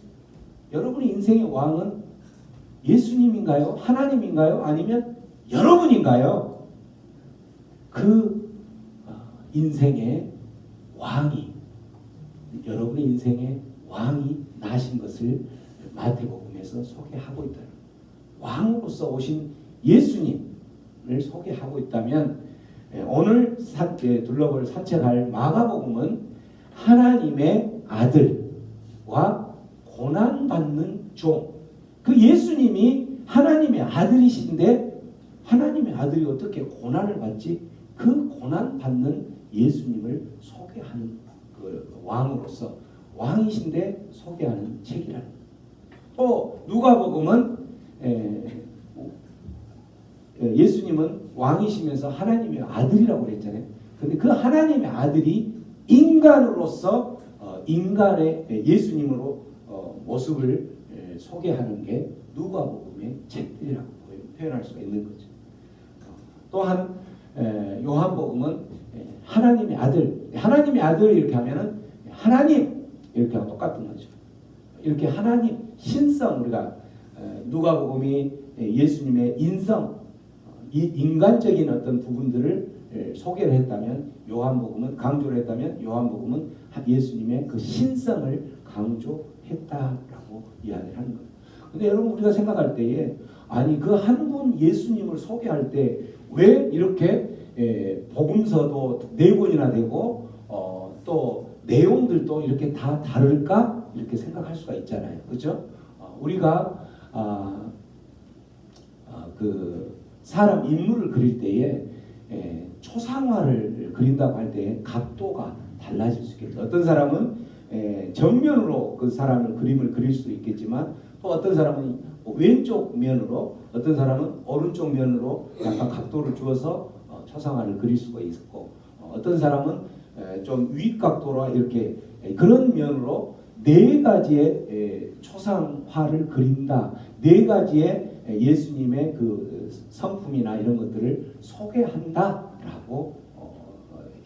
Speaker 1: 여러분의 인생의 왕은 예수님인가요? 하나님인가요? 아니면 여러분인가요? 그 인생의 왕이, 여러분의 인생의 왕이 나신 것을 마태복음에서 소개하고 있다. 왕으로서 오신 예수님을 소개하고 있다면, 오늘 둘러볼 산책할 마가복음은 하나님의 아들과 고난받는 종, 그 예수님이 하나님의 아들이신데 하나님의 아들이 어떻게 고난을 받지? 그 고난받는 예수님을 소개하는 그 왕으로서, 왕이신데 소개하는 책이라는 거예요. 또 누가복음은 예수님은 왕이시면서 하나님의 아들이라고 그랬잖아요. 그런데 그 하나님의 아들이 인간으로서 인간의 예수님으로 모습을 소개하는 게 누가복음의 책들이라고 표현할 수가 있는 거죠. 또한 요한복음은 하나님의 아들 이렇게 하면은 하나님 이렇게 하고 똑같은 거죠. 이렇게 하나님 신성, 우리가 누가복음이 예수님의 인성, 인간적인 어떤 부분들을 소개를 했다면, 요한복음은 강조를 했다면, 요한복음은 예수님의 그 신성을 강조했다라고 이야기를 하는 거예요. 근데 여러분, 우리가 생각할 때에 아니 그 한 분 예수님을 소개할 때 왜 이렇게 복음서도 4권이나 되고 또 내용들도 이렇게 다 다를까? 이렇게 생각할 수가 있잖아요. 그렇죠? 우리가 그 사람 인물을 그릴 때에 초상화를 그린다고 할 때 각도가 달라질 수 있겠죠. 어떤 사람은 정면으로 그 사람을 그림을 그릴 수 있겠지만, 또 어떤 사람은 왼쪽 면으로, 어떤 사람은 오른쪽 면으로 약간 각도를 주어서 초상화를 그릴 수가 있고, 어떤 사람은 좀 윗각도로 이렇게 그런 면으로 4가지의 초상화를 그린다. 4가지의 예수님의 그 성품이나 이런 것들을 소개한다라고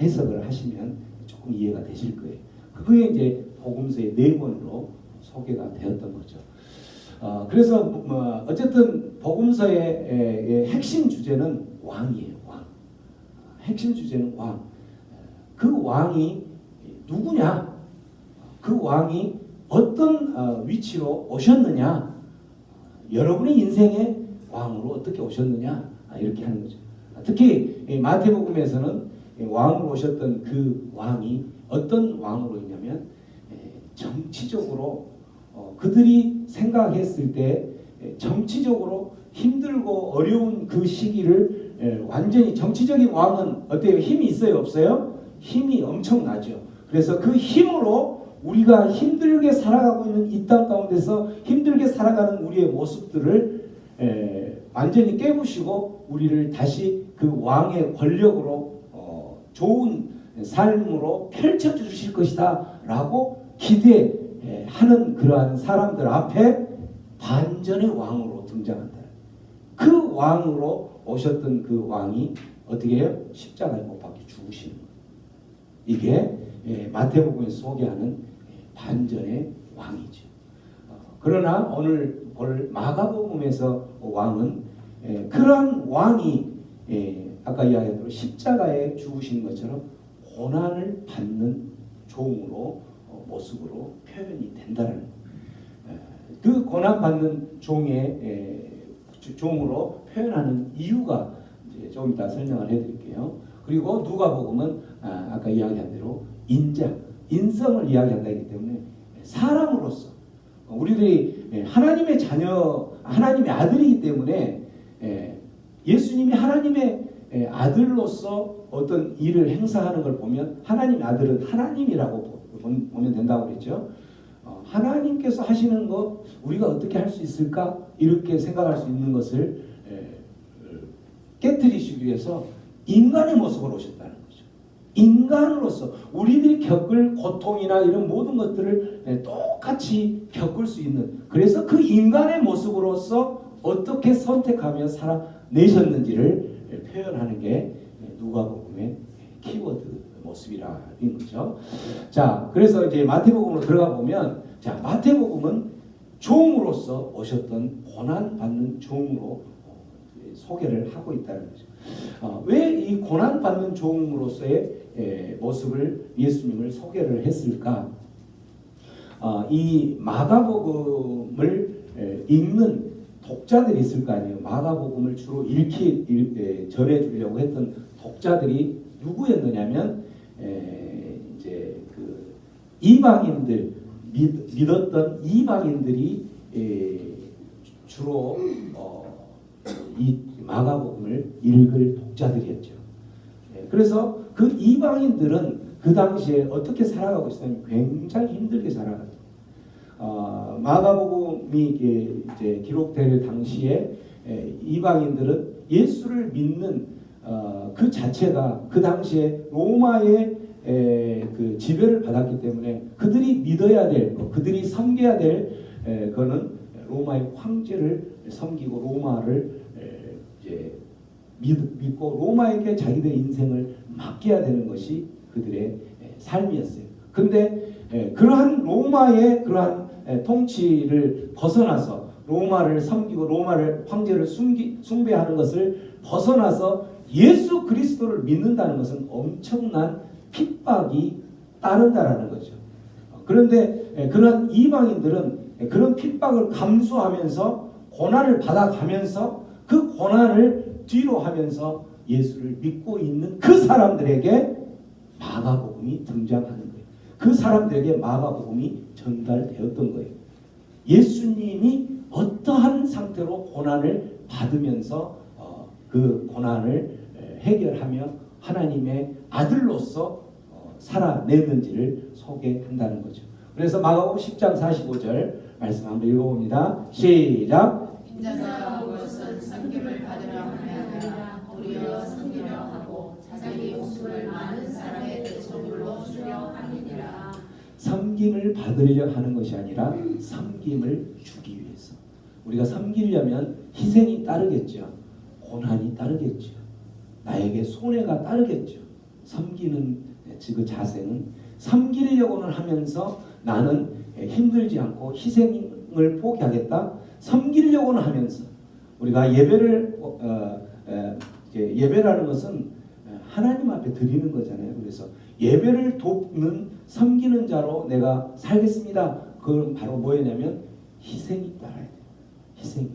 Speaker 1: 해석을 하시면 조금 이해가 되실 거예요. 그게 이제 복음서의 4권으로 소개가 되었던 거죠. 그래서 어쨌든 복음서의 핵심 주제는 왕이에요. 왕. 핵심 주제는 왕. 그 왕이 누구냐? 그 왕이 어떤 위치로 오셨느냐? 여러분의 인생의 왕으로 어떻게 오셨느냐? 이렇게 하는 거죠. 특히 마태복음에서는 왕으로 오셨던 그 왕이 어떤 왕으로 있냐면, 정치적으로 그들이 생각했을 때 정치적으로 힘들고 어려운 그 시기를 완전히, 정치적인 왕은 어때요? 힘이 있어요? 없어요? 힘이 엄청나죠. 그래서 그 힘으로 우리가 힘들게 살아가고 있는 이 땅 가운데서 힘들게 살아가는 우리의 모습들을 완전히 깨부시고 우리를 다시 그 왕의 권력으로 좋은 삶으로 펼쳐주실 것이다 라고 기대하는 그러한 사람들 앞에 반전의 왕으로 등장한다. 그 왕으로 오셨던 그 왕이 어떻게 해요? 십자가에 못 박혀 죽으시는 거예요. 이게 마태복음에서 소개하는 반전의 왕이죠. 그러나 오늘 볼 마가복음에서 왕은 그러한 왕이 아까 이야기했던 십자가에 죽으신 것처럼 고난을 받는 종으로 모습으로 표현이 된다는 그 고난 받는 종으로 표현하는 이유가 이제 좀 이따 설명을 해드릴게요. 그리고 누가복음은 아까 이야기한 대로 인성을 이야기한다기 때문에 사람으로서 우리들이 하나님의 자녀, 하나님의 아들이기 때문에 예수님이 하나님의 아들로서 어떤 일을 행사하는 걸 보면 하나님의 아들은 하나님이라고 보면 된다고 그랬죠. 하나님께서 하시는 것 우리가 어떻게 할 수 있을까 이렇게 생각할 수 있는 것을 깨트리시기 위해서 인간의 모습으로 오셨다는 거죠. 인간으로서 우리들이 겪을 고통이나 이런 모든 것들을 똑같이 겪을 수 있는, 그래서 그 인간의 모습으로서 어떻게 선택하며 살아내셨는지를 표현하는 게 누가복음의 키워드 모습이라는 거죠. 자, 그래서 이제 마태복음으로 들어가 보면, 자, 마태복음은 종으로서 오셨던 고난 받는 종으로 소개를 하고 있다는 거죠. 왜 이 고난 받는 종으로서의 모습을 예수님을 소개를 했을까? 이 마가복음을 읽는 독자들이 있을 거 아니에요. 마가복음을 주로 전해주려고 했던 독자들이 누구였느냐면 이제 그 이방인들, 믿었던 이방인들이 주로 이 마가복음을 읽을 독자들이었죠. 그래서 그 이방인들은 그 당시에 어떻게 살아가고 있었냐면 굉장히 힘들게 살아갔어요. 마가복음이 이제 기록될 당시에 이방인들은 예수를 믿는 그 자체가 그 당시에 로마의 그 지배를 받았기 때문에 그들이 믿어야 될 것, 그들이 섬겨야 될 거는 로마의 황제를 섬기고 로마를 이제 믿고 로마에게 자기들의 인생을 맡겨야 되는 것이 그들의 삶이었어요. 근데 그러한 로마의 그러한 통치를 벗어나서 로마를 섬기고 로마를 황제를 숭배하는 것을 벗어나서 예수 그리스도를 믿는다는 것은 엄청난 핍박이 따른다라는 거죠. 그런데 그런 이방인들은 그런 핍박을 감수하면서 고난을 받아가면서 그 고난을 뒤로 하면서 예수를 믿고 있는 그 사람들에게 마가복음이 등장하는 거예요. 그 사람들에게 마가복음이 전달되었던 거예요. 예수님이 어떠한 상태로 고난을 받으면서 그 고난을 해결하며 하나님의 아들로서 살아내는지를 소개한다는 거죠. 그래서 마가복음 10장 45절 말씀 한번 읽어봅니다. 시작.
Speaker 7: 인자가 온 것은 섬김을 받으려 함이 아니라 도리어 섬기려 하고 자기 목숨을 많은 사람의 대속물로 주려 함이니라.
Speaker 1: 섬김을 받으려 하는 것이 아니라 섬김을 주기 위해서. 우리가 섬기려면 희생이 따르겠죠. 고난이 따르겠죠. 나에게 손해가 따르겠죠. 섬기는 그 자세는 섬기려고는 하면서 나는 힘들지 않고 희생을 포기하겠다. 섬기려고는 하면서 우리가 예배라는 것은 하나님 앞에 드리는 거잖아요. 그래서 예배를 돕는 섬기는 자로 내가 살겠습니다. 그건 바로 뭐였냐면 희생이 따라야 돼요. 희생이.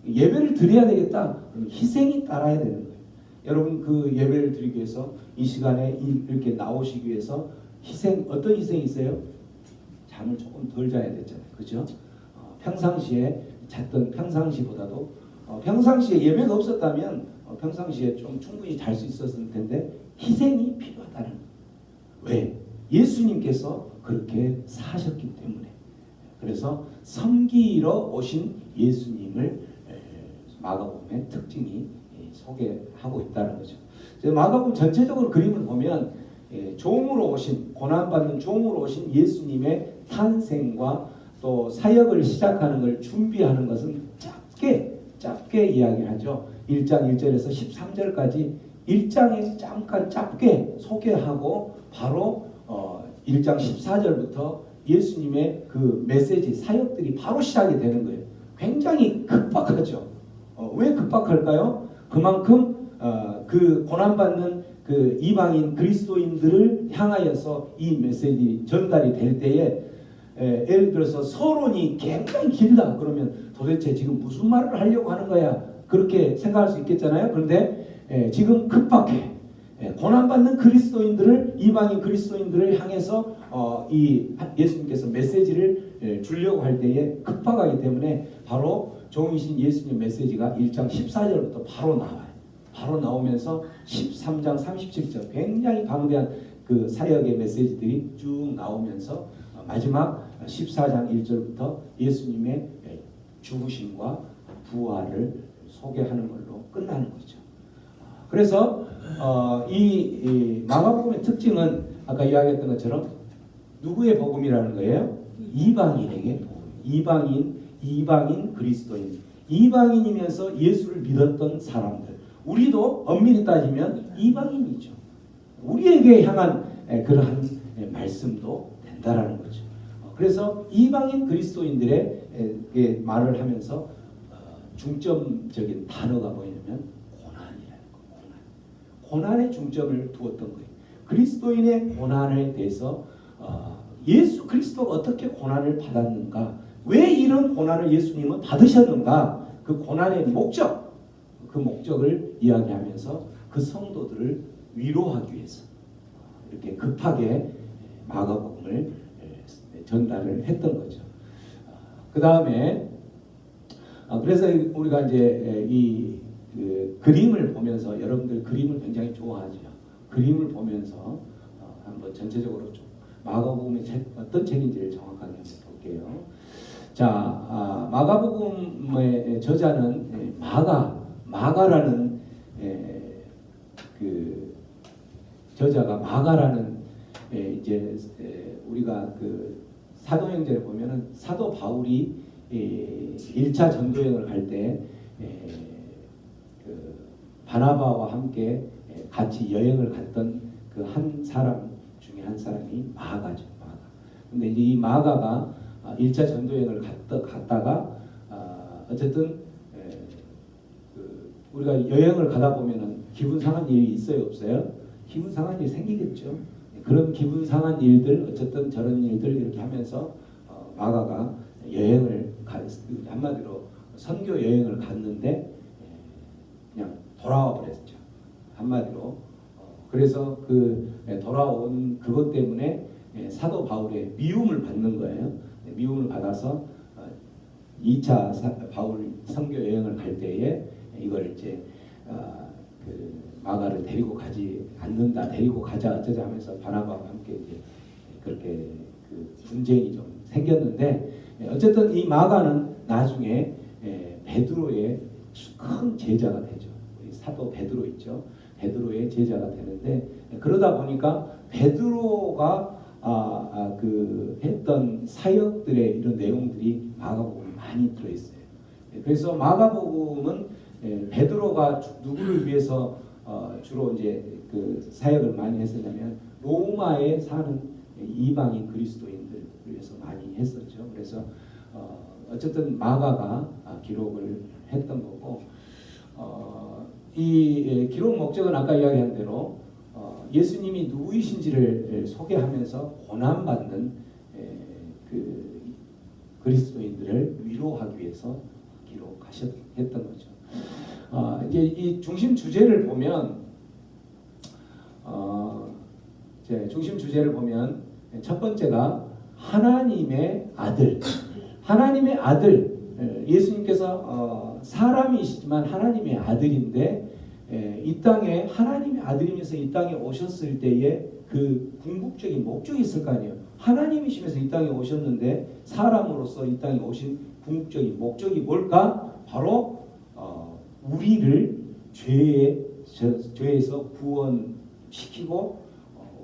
Speaker 1: 예배를 드려야 되겠다. 그럼 희생이 따라야 되는 거예요. 여러분 그 예배를 드리기 위해서 이 시간에 이렇게 나오시기 위해서 어떤 희생이 있어요? 잠을 조금 덜 자야 됐잖아요. 그죠? 평상시에 잤던 평상시보다도 평상시에 예배가 없었다면 평상시에 좀 충분히 잘 수 있었을 텐데 희생이 필요하다는 거예요. 왜? 예수님께서 그렇게 사셨기 때문에. 그래서 섬기러 오신 예수님을 마가복음의 특징이 소개하고 있다는 거죠. 마가복음 전체적으로 그림을 보면 종으로 오신, 고난받는 종으로 오신 예수님의 탄생과 또 사역을 시작하는 걸 준비하는 것은 짧게 이야기하죠. 1장 1절에서 13절까지 1장에 잠깐 짧게 소개하고 바로 1장 14절부터 예수님의 그 메시지 사역들이 바로 시작이 되는 거예요. 굉장히 급박하죠. 왜 급박할까요? 그만큼 그 고난받는 그 이방인 그리스도인들을 향하여서 이 메시지 전달이 될 때에 예를 들어서 서론이 굉장히 길다 그러면 도대체 지금 무슨 말을 하려고 하는 거야 그렇게 생각할 수 있겠잖아요. 그런데 지금 급박해. 고난받는 그리스도인들을 이방인 그리스도인들을 향해서 이 예수님께서 메시지를 주려고 할 때에 급박하기 때문에 바로 종이신 예수님 메시지가 1장 14절부터 바로 나와요. 바로 나오면서 13장 37절 굉장히 방대한 그 사역의 메시지들이 쭉 나오면서 마지막 14장 1절부터 예수님의 죽으심과 부활을 소개하는 걸로 끝나는 거죠. 그래서 이 마가복음의 특징은 아까 이야기했던 것처럼 누구의 복음이라는 거예요? 이방인에게 복음. 이방인 그리스도인. 이방인이면서 예수를 믿었던 사람들. 우리도 엄밀히 따지면 이방인이죠. 우리에게 향한 그러한 말씀도 된다라는 거죠. 그래서 이방인 그리스도인들의 말을 하면서 중점적인 단어가 뭐냐면 고난이라는 거예요. 고난에 중점을 두었던 거예요. 그리스도인의 고난에 대해서 예수 그리스도가 어떻게 고난을 받았는가, 왜 이런 고난을 예수님은 받으셨는가, 그 고난의 목적, 그 목적을 이야기하면서 그 성도들을 위로하기 위해서 이렇게 급하게 마가복음을 전달을 했던 거죠. 그 다음에 그래서 우리가 이제 이 그림을 보면서 여러분들 그림을 굉장히 좋아하죠. 그림을 보면서 한번 전체적으로 좀 마가복음의 어떤 책인지를 정확하게 한번 볼게요. 자, 마가복음의 저자는 마가라는 그 저자가 마가라는 이제 우리가 그 사도행전에 보면은 사도 바울이 1차 전도여행을 갈 때 그 바나바와 함께 같이 여행을 갔던 그 한 사람 중에 한 사람이 마가죠. 마가. 근데 이제 이 마가가 1차 전도여행을 갔다가 어쨌든 그 우리가 여행을 가다 보면은 기분 상한 일이 있어요, 없어요? 기분 상한 일 생기겠죠. 그런 기분 상한 일들, 어쨌든 저런 일들 이렇게 하면서 마가가 여행을 한마디로 선교 여행을 갔는데 그냥 돌아와 버렸죠. 한마디로. 그래서 그 돌아온 그것 때문에 사도 바울의 미움을 받는 거예요. 미움을 받아서 2차 바울 선교 여행을 갈 때에 이걸 이제 그 마가를 데리고 가지 않는다, 데리고 가자 어쩌자 하면서 바나바와 함께 이제 그렇게 그 분쟁이 좀 생겼는데 어쨌든 이 마가는 나중에 베드로의 큰 제자가 되죠. 우리 사도 베드로 있죠. 베드로의 제자가 되는데 그러다 보니까 베드로가 그 했던 사역들의 이런 내용들이 마가복음에 많이 들어있어요. 그래서 마가복음은 베드로가 누구를 위해서 주로 이제 그 사역을 많이 했었냐면 로마에 사는 이방인 그리스도인들 위해서 많이 했었죠. 그래서 어쨌든 마가가 기록을 했던 거고 이 기록 목적은 아까 이야기한 대로 예수님이 누구이신지를 소개하면서 고난받는 그 그리스도인들을 위로하기 위해서 기록했던 거죠. 이제 이 중심 주제를 보면 중심 주제를 보면 첫 번째가 하나님의 아들. 하나님의 아들. 예수님께서 사람이시지만 하나님의 아들인데 이 땅에 하나님의 아들이면서 이 땅에 오셨을 때에 그 궁극적인 목적이 있을 거 아니에요. 하나님이시면서 이 땅에 오셨는데 사람으로서 이 땅에 오신 궁극적인 목적이 뭘까? 바로 우리를 죄에서 구원시키고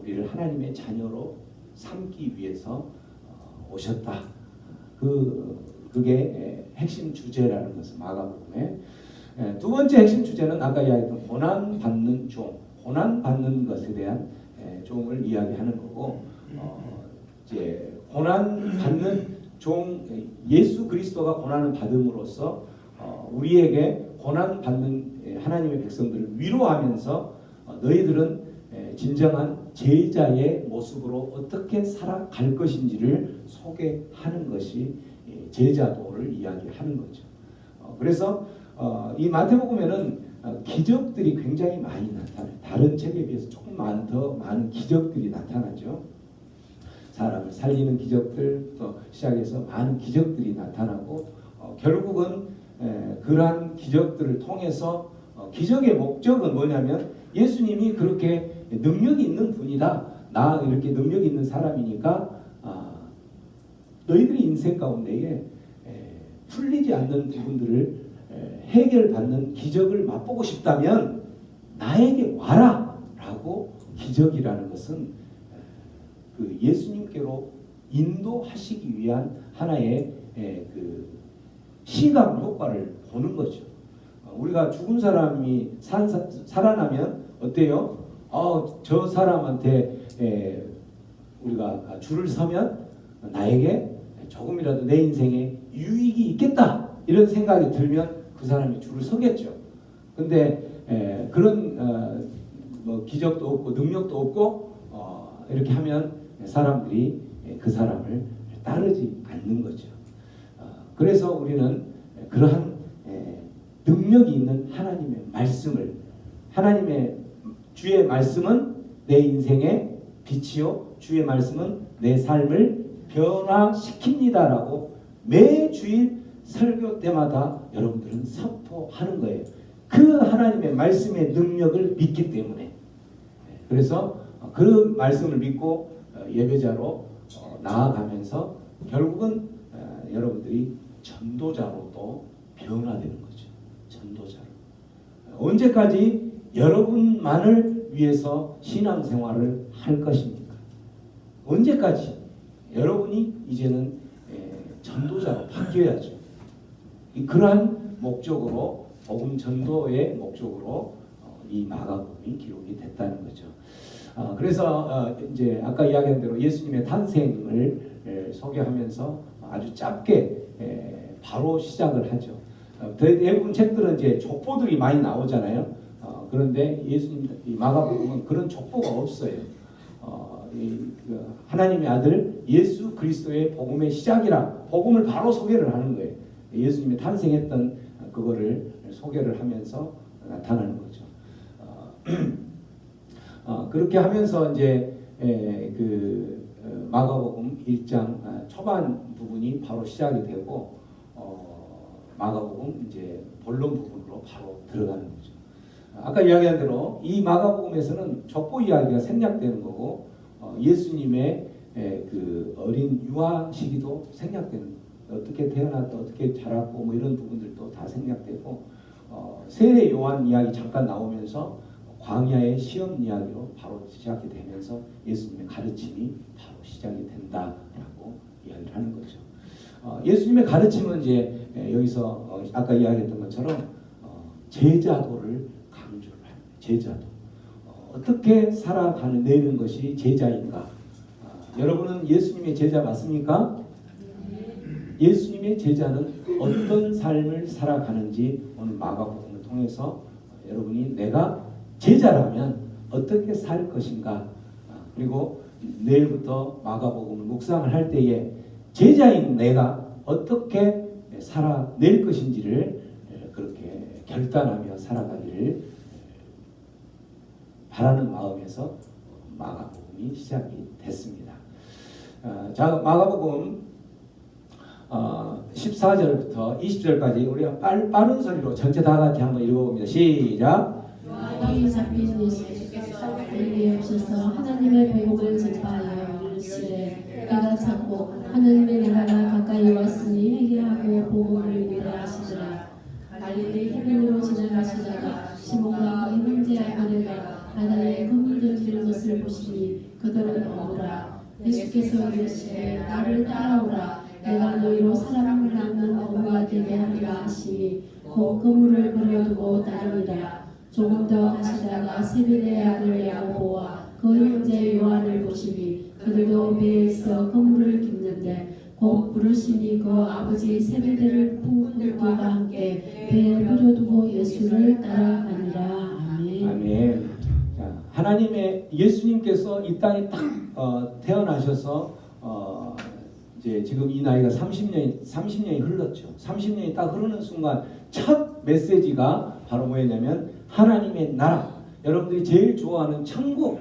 Speaker 1: 우리를 하나님의 자녀로 삼기 위해서 오셨다. 그게 핵심 주제라는 것은 마가복음의 두 번째 핵심 주제는 아까 이야기했던 고난받는 종, 고난받는 것에 대한 종을 이야기하는 거고 이제 고난받는 종 예수 그리스도가 고난을 받음으로써 우리에게 고난받는 하나님의 백성들을 위로하면서 너희들은 진정한 제자의 모습으로 어떻게 살아갈 것인지를 소개하는 것이 제자도를 이야기하는 거죠. 그래서 이 마태복음에는 기적들이 굉장히 많이 나타나요. 다른 책에 비해서 조금 더 많은 기적들이 나타나죠. 사람을 살리는 기적들, 또 시작해서 많은 기적들이 나타나고 결국은 그러한 기적들을 통해서 기적의 목적은 뭐냐면 예수님이 그렇게 능력이 있는 분이다. 나 이렇게 능력이 있는 사람이니까 너희들의 인생 가운데에 풀리지 않는 부분들을 해결받는 기적을 맛보고 싶다면 나에게 와라 라고 기적이라는 것은 그 예수님께로 인도하시기 위한 하나의 그 시각 효과를 보는 거죠. 우리가 죽은 사람이 살아나면 어때요? 저 사람한테 우리가 줄을 서면 나에게 조금이라도 내 인생에 유익이 있겠다 이런 생각이 들면 그 사람이 줄을 서겠죠. 근데 그런 뭐 기적도 없고 능력도 없고 이렇게 하면 사람들이 그 사람을 따르지 않는 거죠. 그래서 우리는 그러한 능력이 있는 하나님의 말씀을, 하나님의 주의 말씀은 내 인생의 빛이요 주의 말씀은 내 삶을 변화시킵니다라고 매 주일 설교 때마다 여러분들은 선포하는 거예요. 그 하나님의 말씀의 능력을 믿기 때문에. 그래서 그 말씀을 믿고 예배자로 나아가면서 결국은 여러분들이 전도자로 또 변화되는 거죠. 전도자로. 언제까지 여러분만을 위해서 신앙생활을 할 것입니까? 언제까지? 여러분이 이제는 전도자로 바뀌어야죠. 그러한 목적으로 복음 전도의 목적으로 이 마가복음이 기록이 됐다는 거죠. 그래서 이제 아까 이야기한 대로 예수님의 탄생을 소개하면서 아주 짧게 바로 시작을 하죠. 대부분 책들은 이제 족보들이 많이 나오잖아요. 그런데 예수님 이 마가복음은 그런 족보가 없어요. 하나님의 아들 예수 그리스도의 복음의 시작이라 복음을 바로 소개를 하는 거예요. 예수님이 탄생했던 그거를 소개를 하면서 나타나는 거죠. 그렇게 하면서 이제 그 마가복음 1장 초반 부분이 바로 시작이 되고 마가복음 이제 본론 부분으로 바로 들어가는 거죠. 아까 이야기한 대로 이 마가복음에서는 족보 이야기가 생략되는 거고 예수님의 그 어린 유아 시기도 생략되는 거예요. 어떻게 태어났다, 어떻게 자랐고 뭐 이런 부분들도 다 생략되고 세례 요한 이야기 잠깐 나오면서 광야의 시험 이야기로 바로 시작이 되면서 예수님의 가르침이 바로 시작이 된다라고 이야기를 하는 거죠. 예수님의 가르침은 이제 여기서 아까 이야기했던 것처럼 제자도를 강조를 합니다. 제자도. 어떻게 살아가는 것이 제자인가? 여러분은 예수님의 제자 맞습니까? 예수님의 제자는 어떤 삶을 살아가는지 오늘 마가복음을 통해서 여러분이 내가 제자라면 어떻게 살 것인가? 그리고 내일부터 마가복음을 묵상을 할 때에 제자인 내가 어떻게 살아낼 것인지를 그렇게 결단하며 살아가기를 바라는 마음에서 마가복음이 시작이 됐습니다. 자, 마가복음 14절부터 20절까지 우리가 빠른 소리로 전체 다 같이 한번 읽어봅니다. 시작.
Speaker 5: 마귀 잡힌 예수께서 갈릴리에 오셔서 하나님의 복음을 전파하여 이르시되 내가 찾고 하나님의 나라가 가까이 왔으니 회개하고 복음을 믿으라 하시더라. 갈릴리 해변으로 지나가시다가 시몬과 그 형제 아내가 바다에 그물 던지는 것을 보시니 그들은 어부라. 예수께서 이르시되 나를 따라오라. 내가 너희로 사람을 낳는 어부가 되게 하리라 하시니 곧 그물을 버려두고 따르니라. 조금 더 가시다가 세베대의 아들 야고보와 그 형제 요한을 보시니 그들도 배에 있어 그물을 깁는데 곧 부르시니 그 아버지 세베대를 부부들과 함께 배에 버려두고 예수를 따라가니라. 아멘.
Speaker 1: 아멘. 자, 하나님의 예수님께서 이 땅에 딱 태어나셔서 이제 지금 이 나이가 30년이 흘렀죠. 30년이 딱 흐르는 순간 첫 메시지가 바로 뭐였냐면 하나님의 나라. 여러분들이 제일 좋아하는 천국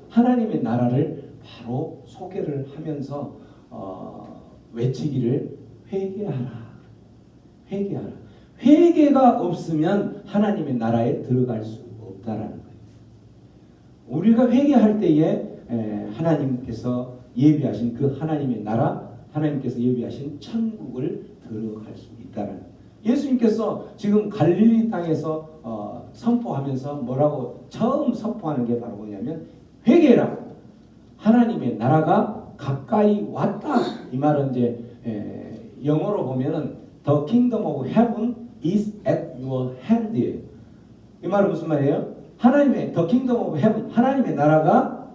Speaker 1: 하나님의 나라를 바로 소개를 하면서 외치기를 회개하라. 회개가 없으면 하나님의 나라에 들어갈 수 없다라는 거예요. 우리가 회개할 때에 하나님께서 예비하신 그 하나님의 나라, 하나님께서 예비하신 천국을 들어갈 수 있다는 거예요. 예수님께서 지금 갈릴리 땅에서 선포하면서 뭐라고 처음 선포하는 게 바로 뭐냐면 회개라. 하나님의 나라가 가까이 왔다. 이 말은 이제 영어로 보면은 The kingdom of heaven is at your hand이에요. 이 말은 무슨 말이에요? 하나님의 The kingdom of heaven, 하나님의 나라가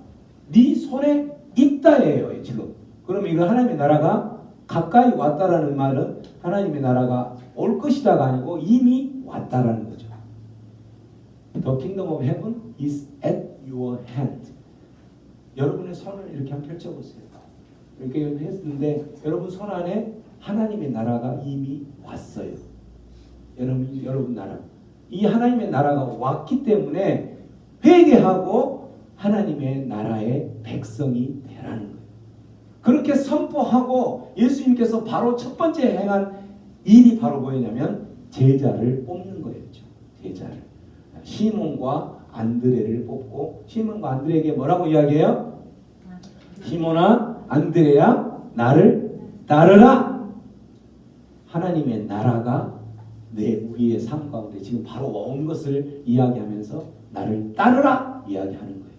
Speaker 1: 네 손에 있다예요. 지금. 그럼 이거 하나님의 나라가 가까이 왔다라는 말은 하나님의 나라가 올 것이다가 아니고 이미 왔다라는 거죠. The kingdom of heaven is at your hand. 여러분의 손을 이렇게 한번 펼쳐보세요. 이렇게 했는데 여러분 손 안에 하나님의 나라가 이미 왔어요. 여러분 나라. 이 하나님의 나라가 왔기 때문에 회개하고 하나님의 나라의 백성이 되라는 거예요. 그렇게 선포하고 예수님께서 바로 첫 번째 행한 일이 바로 뭐였냐면 제자를 뽑는 거였죠. 제자를. 시몬과 안드레를 뽑고 시몬과 안드레에게 뭐라고 이야기해요? 시몬아 안드레야 나를 따르라. 하나님의 나라가 우리의 삶 가운데 지금 바로 온 것을 이야기하면서 나를 따르라 이야기하는 거예요.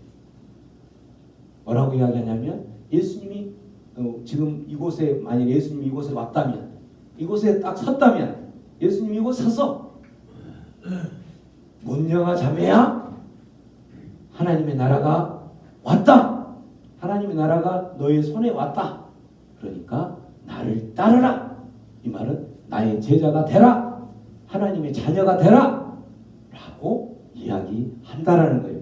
Speaker 1: 뭐라고 이야기하냐면 예수님이 지금 이곳에 만약 예수님이 이곳에 왔다면 이곳에 딱 섰다면 예수님이 이곳 서서 문영아 자매야 하나님의 나라가 왔다. 하나님의 나라가 너의 손에 왔다. 그러니까 나를 따르라. 이 말은 나의 제자가 되라. 하나님의 자녀가 되라. 라고 이야기한다라는 거예요.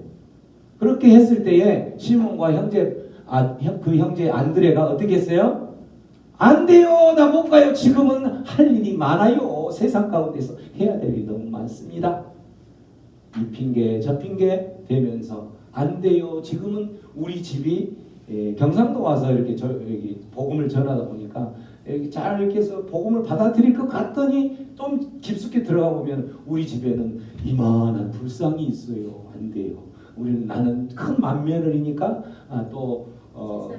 Speaker 1: 그렇게 했을 때에 시몬과 그 형제 안드레가 어떻게 했어요? 안 돼요. 나 못 가요. 지금은 할 일이 많아요. 세상 가운데서 해야 될 일이 너무 많습니다. 이 핑계 저 핑계 대면서 안 돼요. 지금은 우리 집이 경상도 와서 이렇게 복음을 전하다 보니까 이렇게 잘 이렇게 해서 복음을 받아들일 것 같더니 좀 깊숙이 들어가 보면 우리 집에는 이만한 불상이 있어요. 안 돼요. 나는 큰 맏며느리니까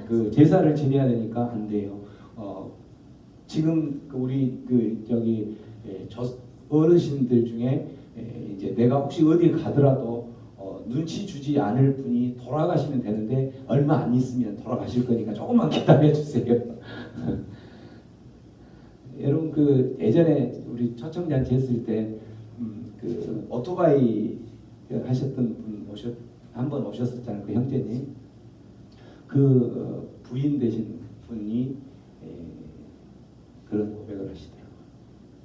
Speaker 1: 그 제사를 지내야 되니까 안 돼요. 지금 우리 어르신들 중에 이제 내가 혹시 어디 가더라도 눈치 주지 않을 분이 돌아가시면 되는데 얼마 안 있으면 돌아가실 거니까 조금만 기다려 주세요. 여러분 예전에 우리 초청잔치 했을 때 오토바이 하셨던 분 한번 오셨었잖아요. 그 형제님. 그 부인 되신 분이 그런 고백을 하시더라고요.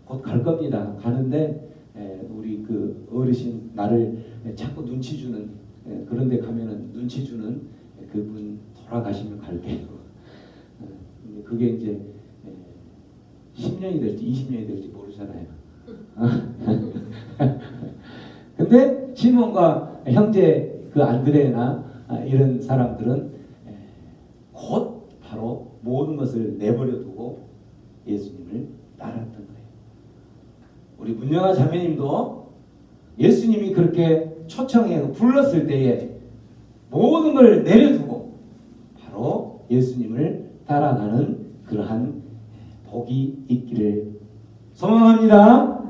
Speaker 1: 곧 갈 겁니다. 가는데 우리 그 어르신 나를 자꾸 눈치 주는 그런데 가면은 눈치 주는 그분 돌아가시면 갈게요. 그게 이제 10년이 될지 20년이 될지 모르잖아요. 근데 시몬과 형제 그 안드레나 이런 사람들은 곧 바로 모든 것을 내버려 두고 예수님을 따랐던 거예요. 우리 문영아 자매님도 예수님이 그렇게 초청해 불렀을 때에 모든 걸 내려두고 바로 예수님을 따라가는 그러한 복이 있기를 소망합니다.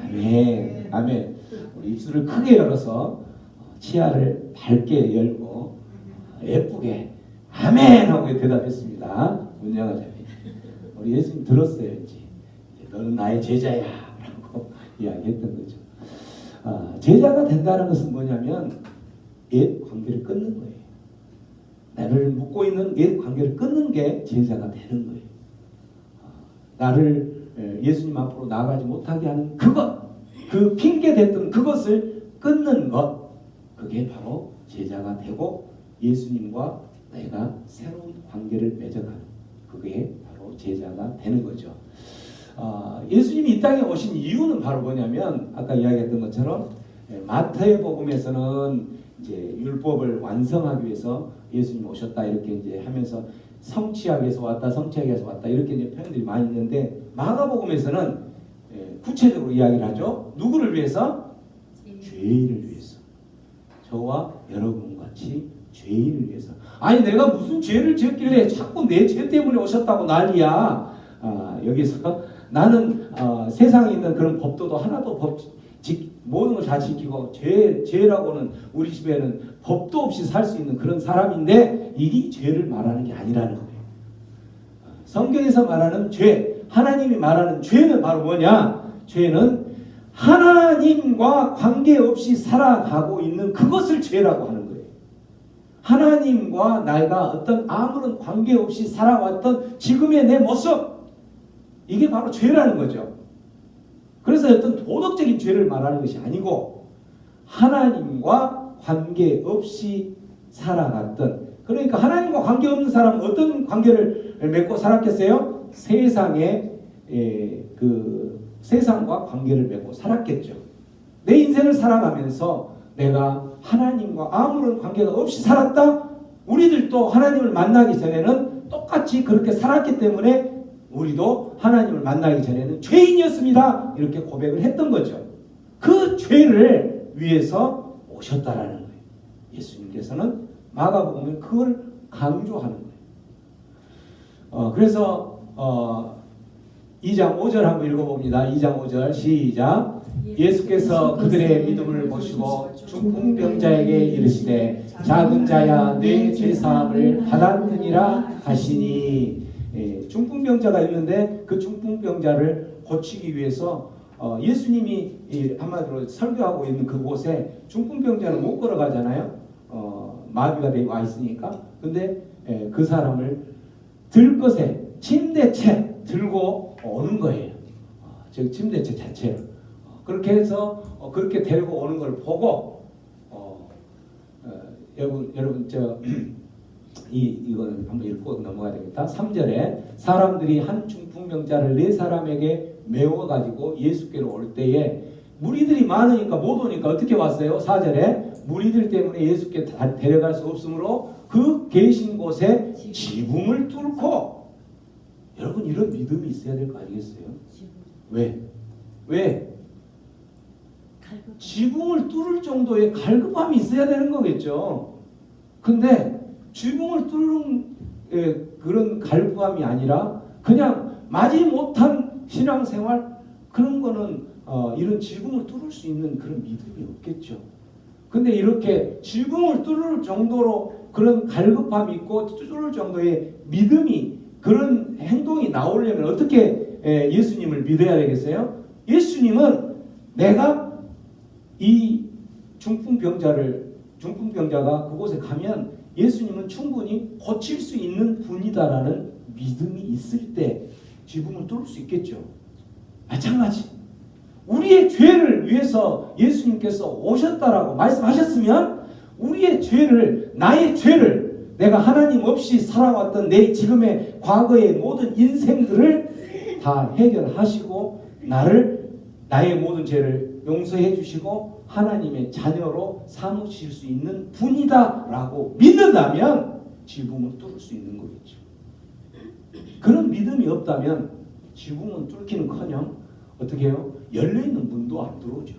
Speaker 1: 아멘. 아멘. 우리 입술을 크게 열어서 치아를 밝게 열고 예쁘게 아멘 하고 대답했습니다. 문영아 자매. 우리 예수님 들었어요. 이제 너는 나의 제자야 라고 이야기했던 거죠. 제자가 된다는 것은 뭐냐면 옛 관계를 끊는 거예요. 나를 묶고 있는 옛 관계를 끊는 게 제자가 되는 거예요. 나를 예수님 앞으로 나아가지 못하게 하는 그것, 그 핑계 됐던 그것을 끊는 것, 그게 바로 제자가 되고 예수님과 내가 새로운 관계를 맺어가는 그게 바로 제자가 되는 거죠. 예수님이 이 땅에 오신 이유는 바로 뭐냐면 아까 이야기했던 것처럼 마태복음에서는 이제 율법을 완성하기 위해서 예수님이 오셨다 이렇게 이제 하면서 성취하기 위해서 왔다, 성취하기 위해서 왔다 이렇게 이제 표현들이 많이 있는데 마가복음에서는 구체적으로 이야기를 하죠. 누구를 위해서? 죄인을 위해서. 저와 여러분 같이 죄인을 위해서. 아니 내가 무슨 죄를 지었길래 자꾸 내 죄 때문에 오셨다고 난리야. 여기서 나는 세상에 있는 그런 법도도 하나도 모든 걸 다 지키고 죄라고는 우리 집에는 법도 없이 살 수 있는 그런 사람인데 이게 죄를 말하는 게 아니라는 거예요. 성경에서 말하는 죄, 하나님이 말하는 죄는 바로 뭐냐? 죄는 하나님과 관계없이 살아가고 있는 그것을 죄라고 하는 거예요. 하나님과 내가 어떤 아무런 관계없이 살아왔던 지금의 내 모습, 이게 바로 죄라는 거죠. 그래서 어떤 도덕적인 죄를 말하는 것이 아니고 하나님과 관계없이 살아갔던, 그러니까 하나님과 관계없는 사람은 어떤 관계를 맺고 살았겠어요? 세상과 관계를 맺고 살았겠죠. 내 인생을 살아가면서 내가 하나님과 아무런 관계가 없이 살았다? 우리들도 하나님을 만나기 전에는 똑같이 그렇게 살았기 때문에 우리도 하나님을 만나기 전에는 죄인이었습니다. 이렇게 고백을 했던 거죠. 그 죄를 위해서 오셨다라는 거예요. 예수님께서는 마가복음에 그걸 강조하는 거예요. 그래서 2장 5절 한번 읽어봅니다. 2장 5절 시작. 예수께서 그들의 믿음을 보시고 중풍병자에게 이르시되 작은 자야 내 죄사함을 받았느니라 하시니. 중풍병자가 있는데 그 중풍병자를 고치기 위해서 예수님이 한마디로 설교하고 있는 그곳에 중풍병자는 못 걸어가잖아요. 마비가 되어 와 있으니까. 근데 그 사람을 들 것에 침대채 들고 오는 거예요. 즉 침대채 자체를. 그렇게 해서 그렇게 데리고 오는 걸 보고 여러분 이거는 한번 읽고 넘어가야 되겠다. 3절에 사람들이 한 중풍병자를 4사람에게 메워가지고 예수께로 올 때에 무리들이 많으니까 못 오니까 어떻게 왔어요? 4절에 무리들 때문에 예수께 데려갈 수 없으므로 그 계신 곳에 지붕을 뚫고. 여러분 이런 믿음이 있어야 될 거 아니겠어요? 왜? 지붕을 뚫을 정도의 갈급함이 있어야 되는 거겠죠. 근데 지붕을 뚫는 그런 갈급함이 아니라 그냥 마지못한 신앙생활 그런 거는 이런 지붕을 뚫을 수 있는 그런 믿음이 없겠죠. 근데 이렇게 지붕을 뚫을 정도로 그런 갈급함이 있고 뚫을 정도의 믿음이 그런 행동이 나오려면 어떻게 예수님을 믿어야 되겠어요? 예수님은 내가 이 중풍병자가 그곳에 가면 예수님은 충분히 고칠 수 있는 분이다라는 믿음이 있을 때 지붕을 뚫을 수 있겠죠. 마찬가지. 우리의 죄를 위해서 예수님께서 오셨다라고 말씀하셨으면 우리의 죄를, 나의 죄를, 내가 하나님 없이 살아왔던 내 지금의 과거의 모든 인생들을 다 해결하시고 나의 모든 죄를 용서해 주시고 하나님의 자녀로 삼으실 수 있는 분이다라고 믿는다면 지붕을 뚫을 수 있는 거겠죠. 그런 믿음이 없다면 지붕은 뚫기는커녕 어떻게 해요? 열려있는 문도 안 들어오죠.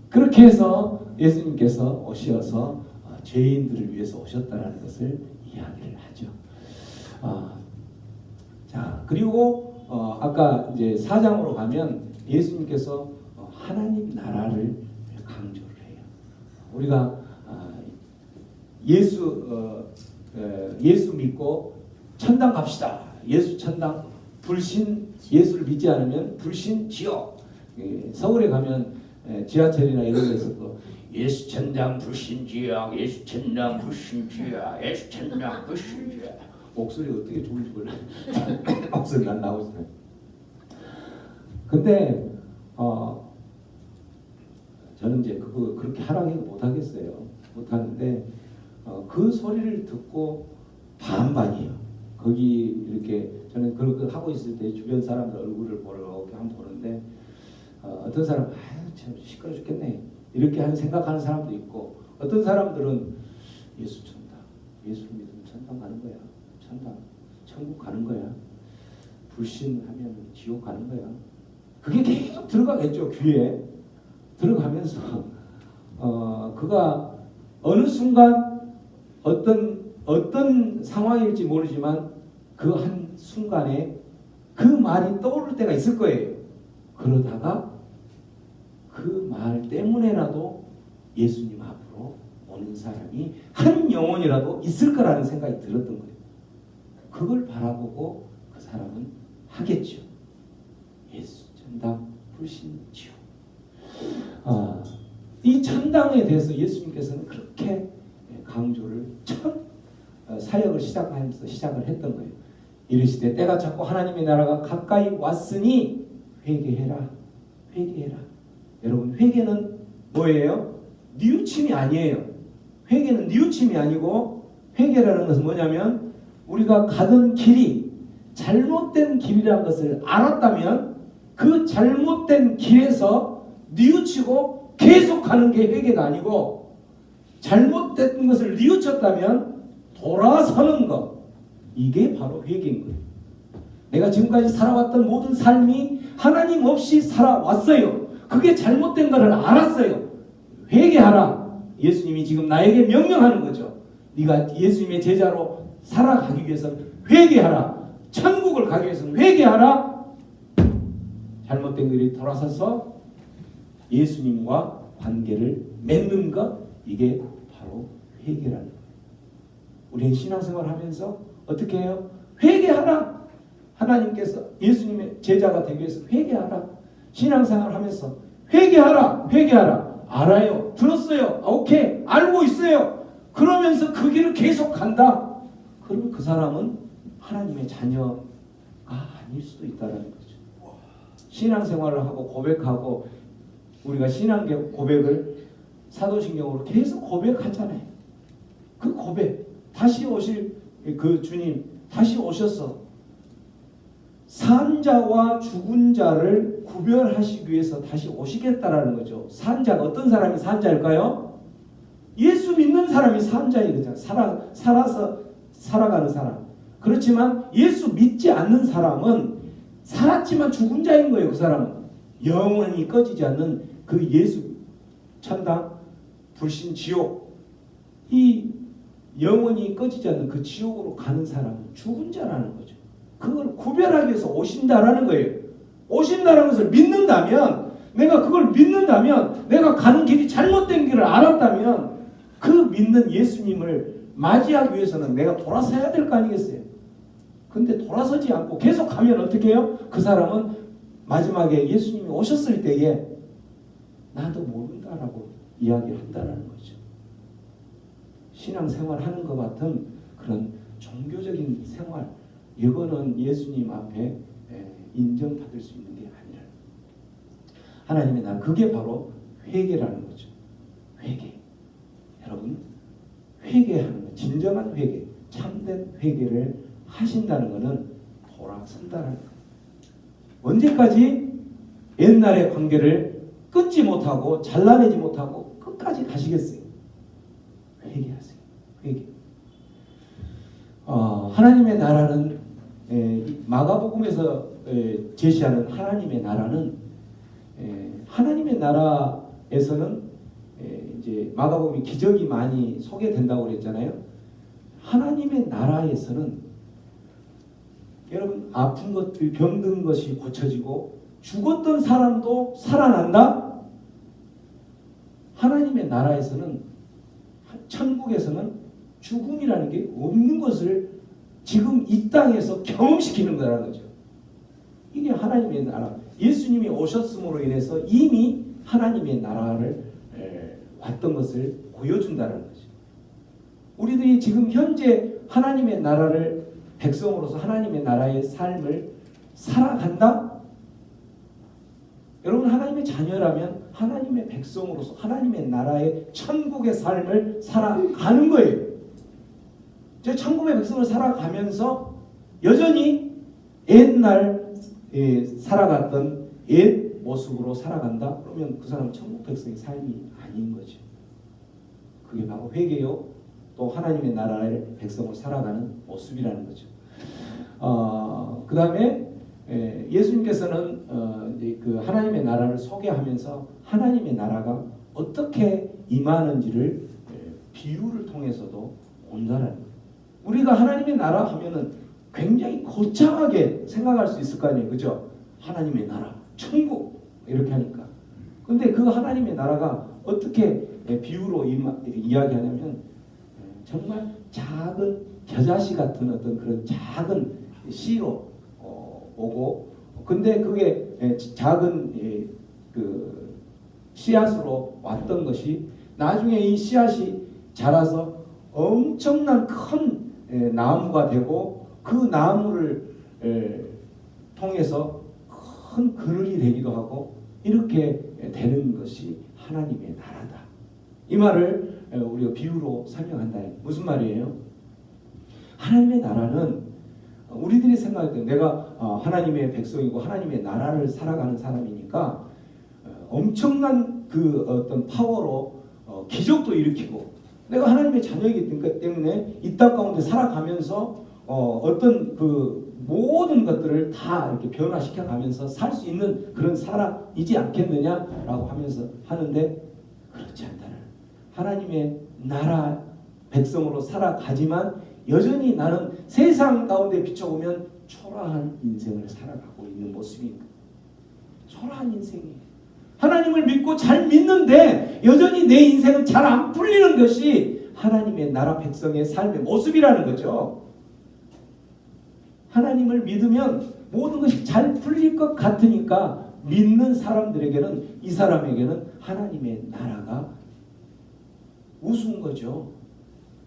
Speaker 1: 그렇게 해서 예수님께서 오셔서 죄인들을 위해서 오셨다는 것을 이야기를 하죠. 자, 그리고 아까 이제 4장으로 가면 예수님께서 하나님 나라를 강조를 해요. 우리가 예수 믿고 천당 갑시다. 예수 천당, 불신 예수를 믿지 않으면 불신 지옥. 서울에 가면 지하철이나 이런 데서 예수 천당 불신 지옥, 예수 천당 불신 지옥, 예수 천당 불신 지옥. 목소리 어떻게 좋은지 몰라. 목소리가 안 나오잖아요. 근데 저는 이제 그거 그렇게 하라고 해도 못 하겠어요. 못 하는데 그 소리를 듣고 반반이에요. 거기 이렇게 저는 그렇게 하고 있을 때 주변 사람들 얼굴을 보러 이렇게 한번 보는데 어떤 사람은 참 시끄러 죽겠네 이렇게 생각하는 사람도 있고, 어떤 사람들은 예수 천당, 예수를 믿으면 천당 가는 거야, 천당, 천국 가는 거야, 불신하면 지옥 가는 거야. 그게 계속 들어가겠죠. 귀에 들어가면서 그가 어느 순간 어떤 상황일지 모르지만 그 한 순간에 그 말이 떠오를 때가 있을 거예요. 그러다가 그 말 때문에라도 예수님 앞으로 오는 사람이 한 영혼이라도 있을 거라는 생각이 들었던 거예요. 그걸 바라보고 그 사람은 하겠죠. 예수 천당, 불신, 지옥. 이 천당에 대해서 예수님께서는 그렇게 강조를 첫 사역을 시작하면서 시작을 했던 거예요. 이르시되 때가 찼고 하나님의 나라가 가까이 왔으니 회개해라, 회개해라. 여러분, 회개는 뭐예요? 뉘우침이 아니에요. 회개는 뉘우침이 아니고, 회개라는 것은 뭐냐면 우리가 가던 길이 잘못된 길이라는 것을 알았다면 그 잘못된 길에서 뉘우치고 계속 가는 게 회개가 아니고, 잘못된 것을 뉘우쳤다면 돌아서는 것, 이게 바로 회개인 거예요. 내가 지금까지 살아왔던 모든 삶이 하나님 없이 살아왔어요. 그게 잘못된 것을 알았어요. 회개하라. 예수님이 지금 나에게 명령하는 거죠. 네가 예수님의 제자로 살아가기 위해서 회개하라. 천국을 가기 위해서는 회개하라. 잘못된 길이 돌아서서 예수님과 관계를 맺는 것, 이게 바로 회개라는 거예요. 우리는 신앙생활을 하면서 어떻게 해요? 회개하라. 하나님께서 예수님의 제자가 되기 위해서 회개하라. 신앙생활을 하면서 회개하라. 회개하라. 알아요. 들었어요. 오케이. 알고 있어요. 그러면서 그 길을 계속 간다. 그러면 그 사람은 하나님의 자녀가 아닐 수도 있다는 거죠. 신앙생활을 하고 고백하고, 우리가 신앙 고백을 사도신경으로 계속 고백하잖아요. 그 고백, 다시 오실 그 주님 다시 오셔서 산 자와 죽은 자를 구별하시기 위해서 다시 오시겠다라는 거죠. 산 자가 어떤 사람이 산 자일까요? 예수 믿는 사람이 산 자이거든요. 살아서 살아가는 사람. 그렇지만 예수 믿지 않는 사람은 살았지만 죽은 자인 거예요. 그 사람은 영원히 꺼지지 않는 그 예수 천당, 불신, 지옥, 이 영원히 꺼지지 않는 그 지옥으로 가는 사람은 죽은 자라는 거죠. 그걸 구별하기 위해서 오신다라는 거예요. 오신다라는 것을 믿는다면, 내가 그걸 믿는다면, 내가 가는 길이 잘못된 길을 알았다면, 그 믿는 예수님을 맞이하기 위해서는 내가 돌아서야 될 거 아니겠어요? 근데 돌아서지 않고 계속 가면 어떻게 해요? 그 사람은 마지막에 예수님이 오셨을 때에 나도 모른다라고 이야기한다라는 거죠. 신앙생활 하는 것 같은 그런 종교적인 생활, 이거는 예수님 앞에 인정받을 수 있는 게 아니라, 하나님의 나라, 그게 바로 회개라는 거죠. 회개. 여러분, 회개하는 것, 진정한 회개, 참된 회개를 하신다는 것은 돌아선다라는 거예요. 언제까지 옛날의 관계를 끊지 못하고 잘라내지 못하고 끝까지 가시겠어요? 회개하세요. 회개. 하나님의 나라는 마가복음에서 제시하는 하나님의 나라는, 하나님의 나라에서는 이제 마가복음이 기적이 많이 소개된다고 그랬잖아요. 하나님의 나라에서는 여러분, 아픈 것들, 병든 것이 고쳐지고 죽었던 사람도 살아난다. 하나님의 나라에서는, 천국에서는 죽음이라는 게 없는 것을 지금 이 땅에서 경험시키는 거라는 거죠. 이게 하나님의 나라. 예수님이 오셨음으로 인해서 이미 하나님의 나라를 왔던 것을 보여준다는 거죠. 우리들이 지금 현재 하나님의 나라를, 백성으로서 하나님의 나라의 삶을 살아간다? 여러분, 하나님의 자녀라면 하나님의 백성으로서 하나님의 나라의 천국의 삶을 살아가는 거예요. 저 천국의 백성을 살아가면서 여전히 옛날 살아갔던 옛 모습으로 살아간다? 그러면 그 사람은 천국 백성의 삶이 아닌 거죠. 그게 바로 회개요, 또 하나님의 나라의 백성을 살아가는 모습이라는 거죠. 그 다음에 예수님께서는 그 하나님의 나라를 소개하면서 하나님의 나라가 어떻게 임하는지를 비유를 통해서도 온다라는 거예요. 우리가 하나님의 나라 하면은 굉장히 거창하게 생각할 수 있을 거 아니에요, 그죠? 하나님의 나라, 천국 이렇게 하니까. 근데 그 하나님의 나라가 어떻게 비유로 이야기하냐면 정말 작은 겨자씨 같은 어떤 그런 작은 씨로 오고, 근데 그게 작은 그 씨앗으로 왔던 것이 나중에 이 씨앗이 자라서 엄청난 큰 나무가 되고, 그 나무를 통해서 큰 그늘이 되기도 하고, 이렇게 되는 것이 하나님의 나라다. 이 말을 우리가 비유로 설명한다. 무슨 말이에요? 하나님의 나라는 우리들이 생각할 때 내가 하나님의 백성이고 하나님의 나라를 살아가는 사람이니까 엄청난 그 어떤 파워로 기적도 일으키고, 내가 하나님의 자녀이기 때문에 이 땅 가운데 살아가면서 어떤 그 모든 것들을 다 이렇게 변화시켜 가면서 살 수 있는 그런 사람이지 않겠느냐라고 하면서 하는데, 그렇지 않다는, 하나님의 나라 백성으로 살아가지만 여전히 나는 세상 가운데 비춰보면 초라한 인생을 살아가고 있는 모습입니다. 초라한 인생이에요. 하나님을 믿고 잘 믿는데 여전히 내 인생은 잘 안 풀리는 것이 하나님의 나라 백성의 삶의 모습이라는 거죠. 하나님을 믿으면 모든 것이 잘 풀릴 것 같으니까 믿는 사람들에게는, 이 사람에게는 하나님의 나라가 우스운 거죠.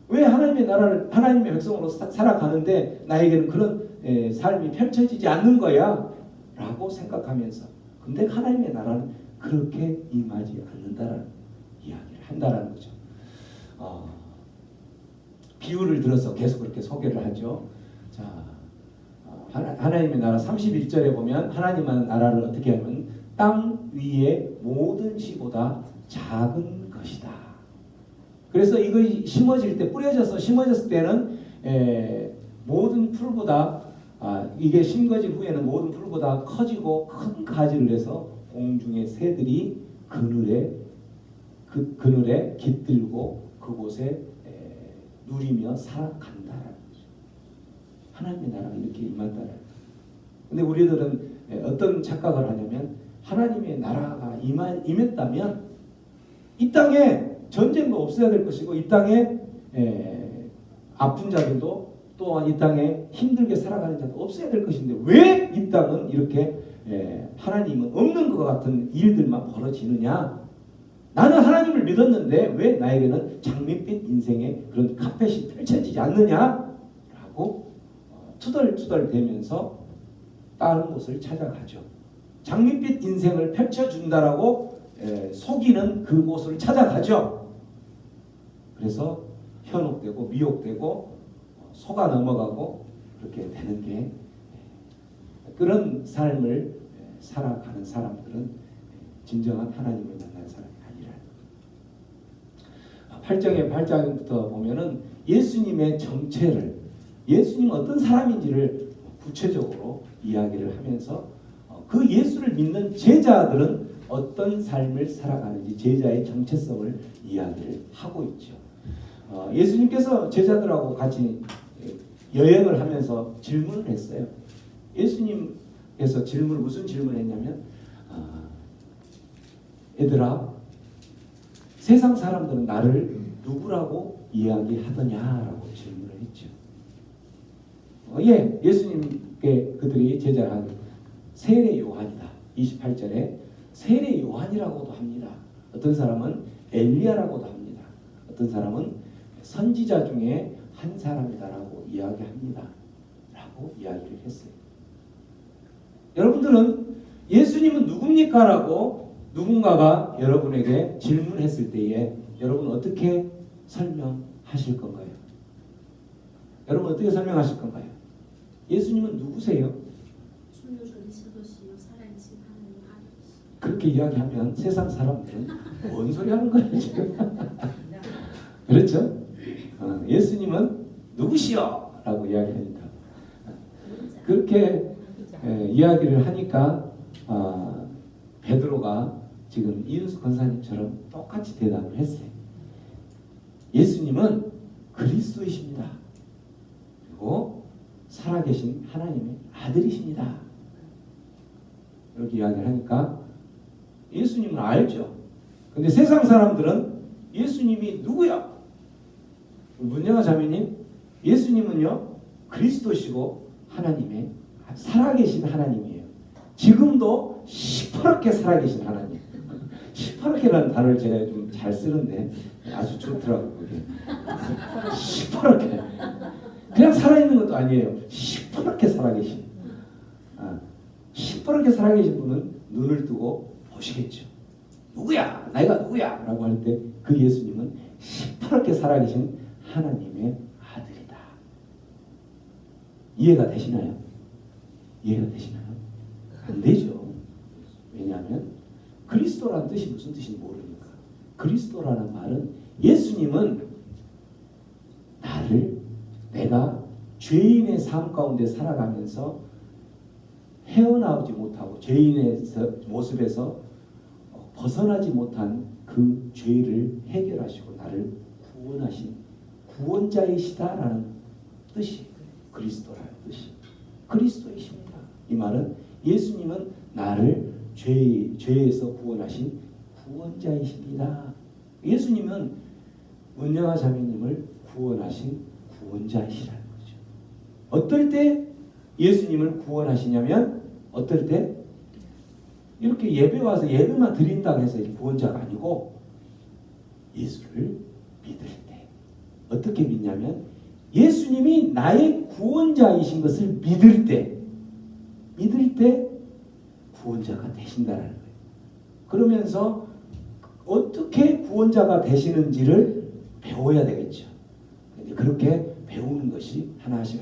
Speaker 1: 왜 하나님의 나라를, 하나님의 백성으로 살아가는데 나에게는 그런 삶이 펼쳐지지 않는 거야? 라고 생각하면서, 근데 하나님의 나라는 그렇게 임하지 않는다라는 이야기를 한다라는 거죠. 비유를 들어서 계속 그렇게 소개를 하죠. 자, 하나님의 나라 31절에 보면 하나님의 나라를 어떻게 하면 땅 위의 모든 씨보다 작은 것이다. 그래서 이것이 심어질 때, 뿌려져서 심어졌을 때는 모든 풀보다 이게 심겨진 후에는 모든 풀보다 커지고 큰 가지를 내서 공중의 새들이 그늘에 깃들고 그곳에 누리며 살아간다라는 거죠. 하나님의 나라가 이렇게 임한다라는 거죠. 근데 우리들은 어떤 착각을 하냐면, 하나님의 나라가 임했다면 이 땅에 전쟁도 없어야 될 것이고, 이 땅에 아픈 자들도, 또한 이 땅에 힘들게 살아가는 자도 없어야 될 것인데, 왜 이 땅은 이렇게 하나님은 없는 것 같은 일들만 벌어지느냐? 나는 하나님을 믿었는데 왜 나에게는 장밋빛 인생의 그런 카펫이 펼쳐지지 않느냐? 라고 투덜투덜대면서 다른 곳을 찾아가죠. 장밋빛 인생을 펼쳐준다라고 속이는 그곳을 찾아가죠. 그래서 현혹되고 미혹되고 속아 넘어가고 그렇게 되는 게, 그런 삶을 살아가는 사람들은 진정한 하나님을 만난 사람이 아니라. 8장부터 보면은 예수님의 정체를, 예수님은 어떤 사람인지를 구체적으로 이야기를 하면서 그 예수를 믿는 제자들은 어떤 삶을 살아가는지 제자의 정체성을 이야기를 하고 있죠. 예수님께서 제자들하고 같이 여행을 하면서 질문을 했어요. 예수님께서 무슨 질문을 했냐면, 얘들아, 세상 사람들은 나를 누구라고 이야기하더냐라고 질문을 했죠. 예수님께 그들이 제자를 세례 요한이다. 28절에 세례 요한이라고도 합니다. 어떤 사람은 엘리야라고도 합니다. 어떤 사람은 선지자 중에 한 사람이다라고 이야기합니다. 라고 이야기를 했어요. 여러분들은 예수님은 누굽니까? 라고 누군가가 여러분에게 질문했을 때에 여러분 어떻게 설명하실 건가요? 여러분 어떻게 설명하실 건가요? 예수님은 누구세요? 그렇게 이야기하면 세상 사람들은 뭔 소리 하는 거예요 지금? 그렇죠? 예수님은 누구시여? 라고 이야기하니까 그렇게 이야기를 하니까 베드로가 지금 이윤수 권사님처럼 똑같이 대답을 했어요. 예수님은 그리스도이십니다. 그리고 살아계신 하나님의 아들이십니다. 이렇게 이야기를 하니까 예수님은 알죠. 근데 세상 사람들은 예수님이 누구야? 문영아 자매님, 예수님은요 그리스도시고 하나님의 살아계신 하나님이에요. 지금도 시퍼렇게 살아계신 하나님. 시퍼렇게라는 단어를 제가 좀 잘 쓰는데 아주 좋더라고요. 그게. 시퍼렇게. 그냥 살아있는 것도 아니에요. 시퍼렇게 살아계신. 시퍼렇게 살아계신 분은 눈을 뜨고 보시겠죠. 누구야? 나이가 누구야? 라고 할 때 그 예수님은 시퍼렇게 살아계신 하나님의 아들이다. 이해가 되시나요? 이해가 되시나요? 안 되죠. 왜냐하면 그리스도라는 뜻이 무슨 뜻인지 모르니까. 그리스도라는 말은 예수님은 나를 내가 죄인의 삶 가운데 살아가면서 헤어나오지 못하고 죄인의 모습에서 벗어나지 못한 그 죄를 해결하시고 나를 구원하신 구원자이시다라는 뜻이 그리스도라는 뜻이 그리스도이십니다. 이 말은 예수님은 나를 죄에서 구원하신 구원자이십니다. 예수님은 은영아 자매님을 구원하신 구원자이시라는 거죠. 어떨 때 예수님을 구원하시냐면 어떨 때 이렇게 예배 와서 예배만 드린다고 해서 구원자가 아니고 예수를 믿을 때 어떻게 믿냐면 예수님이 나의 구원자이신 것을 믿을 때 구원자가 되신다는 거예요. 그러면서 어떻게 구원자가 되시는지를 배워야 되겠죠. 근데 그렇게 배우는 것이 하나씩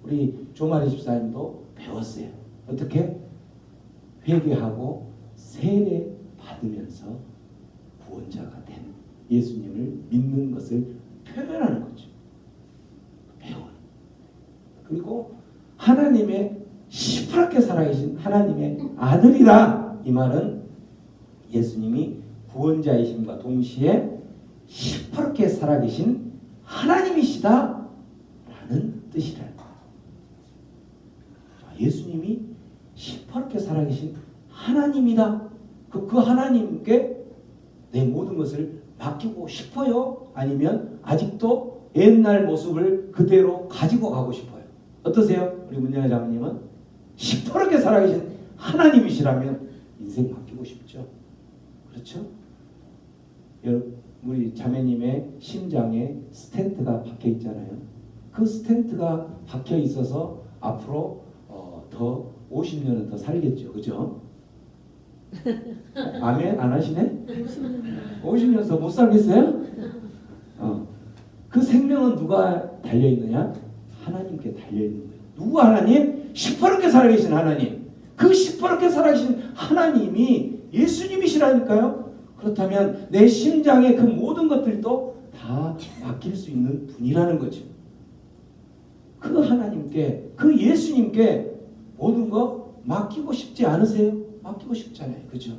Speaker 1: 우리 조마리 집사님도 배웠어요. 어떻게? 회개하고 세례 받으면서 구원자가 된 예수님을 믿는 것을 표현하는 거죠. 배우는. 그리고 하나님의 시퍼렇게 살아계신 하나님의 아들이라 이 말은 예수님이 구원자이심과 동시에 시퍼렇게 살아계신 하나님이시다 라는 뜻이라는 거예요. 예수님이 시퍼렇게 살아계신 하나님이다. 그 하나님께 내 모든 것을 맡기고 싶어요? 아니면 아직도 옛날 모습을 그대로 가지고 가고 싶어요? 어떠세요? 우리 문영아 자매님은 시퍼렇게 살아계신 하나님이시라면 인생 맡기고 싶죠. 그렇죠? 우리 자매님의 심장에 스텐트가 박혀 있잖아요. 그 스텐트가 박혀 있어서 앞으로 더 50년은 더 살겠죠. 그죠? 아멘 안 하시네? 50년 더 못 살겠어요? 그 생명은 누가 달려있느냐? 하나님께 달려있는 거예요. 누구 하나님? 시퍼렇게 살아계신 하나님. 그 시퍼렇게 살아계신 하나님이 예수님이시라니까요. 그렇다면 내 심장의 그 모든 것들도 다 맡길 수 있는 분이라는 거죠. 그 하나님께, 그 예수님께 모든 거 맡기고 싶지 않으세요? 맡기고 싶잖아요. 그죠?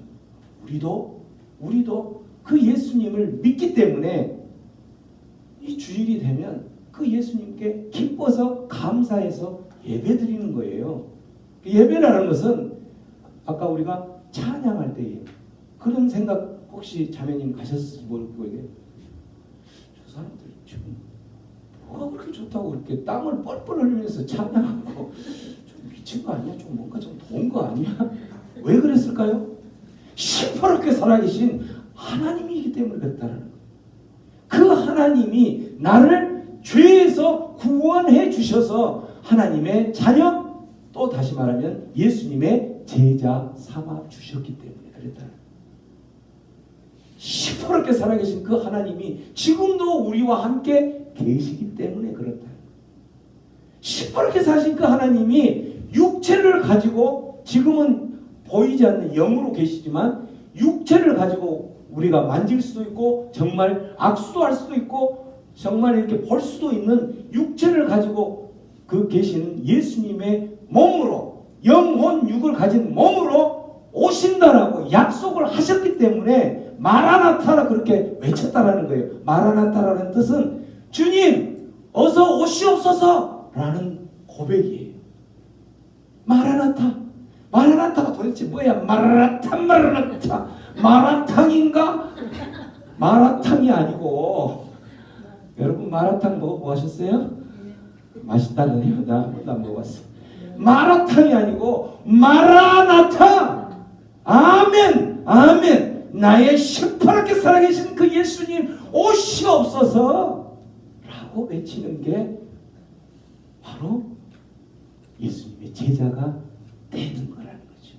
Speaker 1: 우리도 그 예수님을 믿기 때문에 이 주일이 되면 그 예수님께 기뻐서 감사해서 예배드리는 거예요. 예배라는 것은 아까 우리가 찬양할 때에 그런 생각 혹시 자매님 가셨을지 모르겠어요. 저 사람들 지금 뭐가 그렇게 좋다고 그렇게 땀을 뻘뻘 흘리면서 찬양하고 좀 미친 거 아니야? 좀 뭔가 좀 더운 거 아니야? 왜 그랬을까요? 시퍼렇게 살아계신 하나님이기 때문에 그랬다는 거예요. 그 하나님이 나를 죄에서 구원해 주셔서 하나님의 자녀, 또 다시 말하면 예수님의 제자 삼아 주셨기 때문에 그랬다는 거예요.
Speaker 2: 시퍼렇게 살아계신 그 하나님이 지금도 우리와 함께 계시기 때문에 그렇다. 시퍼렇게 사신 그 하나님이 육체를 가지고 지금은 보이지 않는 영으로 계시지만 육체를 가지고 우리가 만질 수도 있고 정말 악수도 할 수도 있고 정말 이렇게 볼 수도 있는 육체를 가지고 그 계시는 예수님의 몸으로 영혼 육을 가진 몸으로 오신다라고 약속을 하셨기 때문에 마라나타라 그렇게 외쳤다라는 거예요. 마라나타라는 뜻은 주님 어서 오시옵소서 라는 고백이에요. 마라나타. 마라나타가 도대체 뭐야? 마라나타. 마라탕인가? 마라탕이 아니고 여러분 마라탕 먹어보셨어요? 맛있다네요. 나 한 번도 안 먹어봤어. 마라탕이 아니고 마라나타. 아멘. 아멘. 나의 시퍼렇게 살아계신 그 예수님 오시옵소서 라고 외치는 게 바로 예수님의 제자가 되는 거라는 거죠.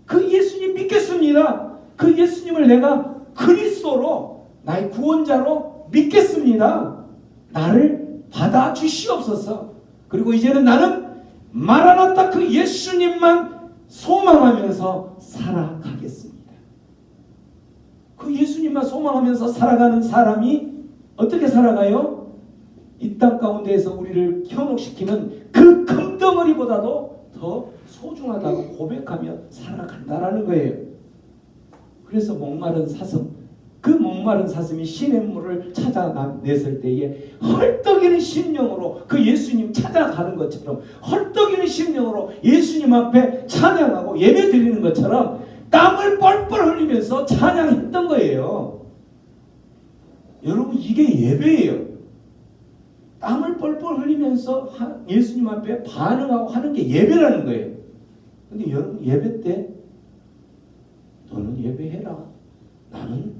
Speaker 2: 그 예수님 믿겠습니다. 그 예수님을 내가 그리스도로 나의 구원자로 믿겠습니다. 나를 받아주시옵소서. 그리고 이제는 나는 마라나타 그 예수님만 소망하면서 살아가겠습니다. 그 예수님만 소망하면서 살아가는 사람이 어떻게 살아가요? 이 땅 가운데에서 우리를 현혹시키는 그 금덩어리보다도 더 소중하다고 고백하며 살아간다라는 거예요. 그래서 목마른 사슴, 그 목마른 사슴이 시냇물을 찾아냈을 때에 헐떡이는 심령으로 그 예수님 찾아가는 것처럼 헐떡이는 심령으로 예수님 앞에 찬양하고 예배 드리는 것처럼 땀을 뻘뻘 흘리면서 찬양했던 거예요. 여러분 이게 예배예요. 땀을 뻘뻘 흘리면서 예수님 앞에 반응하고 하는 게 예배라는 거예요. 근데 여러분 예배 때 너는 예배해라. 나는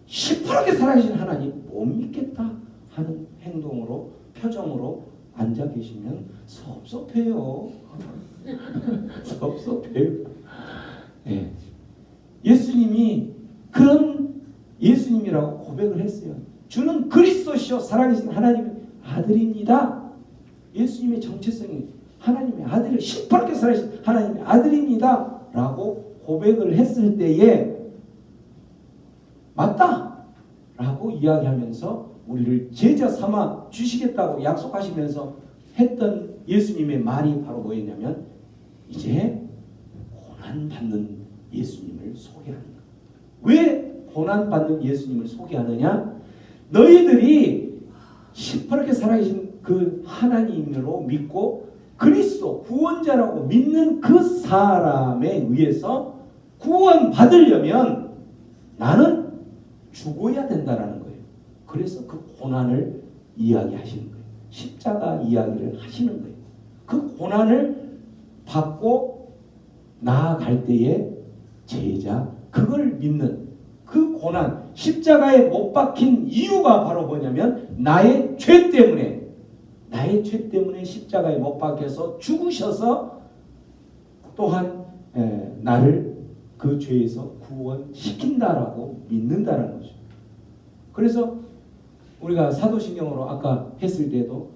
Speaker 2: 시퍼렇게 살아계신 하나님 못 믿겠다 하는 행동으로 표정으로 앉아 계시면 섭섭해요. 섭섭해요. 네. 예수님이 그런 예수님이라고 고백을 했어요. 주는 그리스도시요 살아계신 하나님의 아들입니다. 예수님의 정체성이 하나님의 아들이 시퍼렇게 살아계신 하나님의 아들입니다 라고 고백을 했을 때에 맞다 라고 이야기하면서 우리를 제자 삼아 주시겠다고 약속하시면서 했던 예수님의 말이 바로 뭐였냐면 이제 고난받는 예수님을 소개하는 거예요. 왜 고난받는 예수님을 소개하느냐? 너희들이 시퍼렇게 살아계신 그 하나님으로 믿고 그리스도 구원자라고 믿는 그 사람에 의해서 구원받으려면 나는 죽어야 된다라는 거예요. 그래서 그 고난을 이야기하시는 거예요. 십자가 이야기를 하시는 거예요. 그 고난을 받고 나아갈 때에 제자, 그걸 믿는 그 고난, 십자가에 못 박힌 이유가 바로 뭐냐면 나의 죄 때문에 십자가에 못 박혀서 죽으셔서 또한 나를 그 죄에서 구원시킨다라고 믿는다라는 거죠. 그래서 우리가 사도신경으로 아까 했을 때도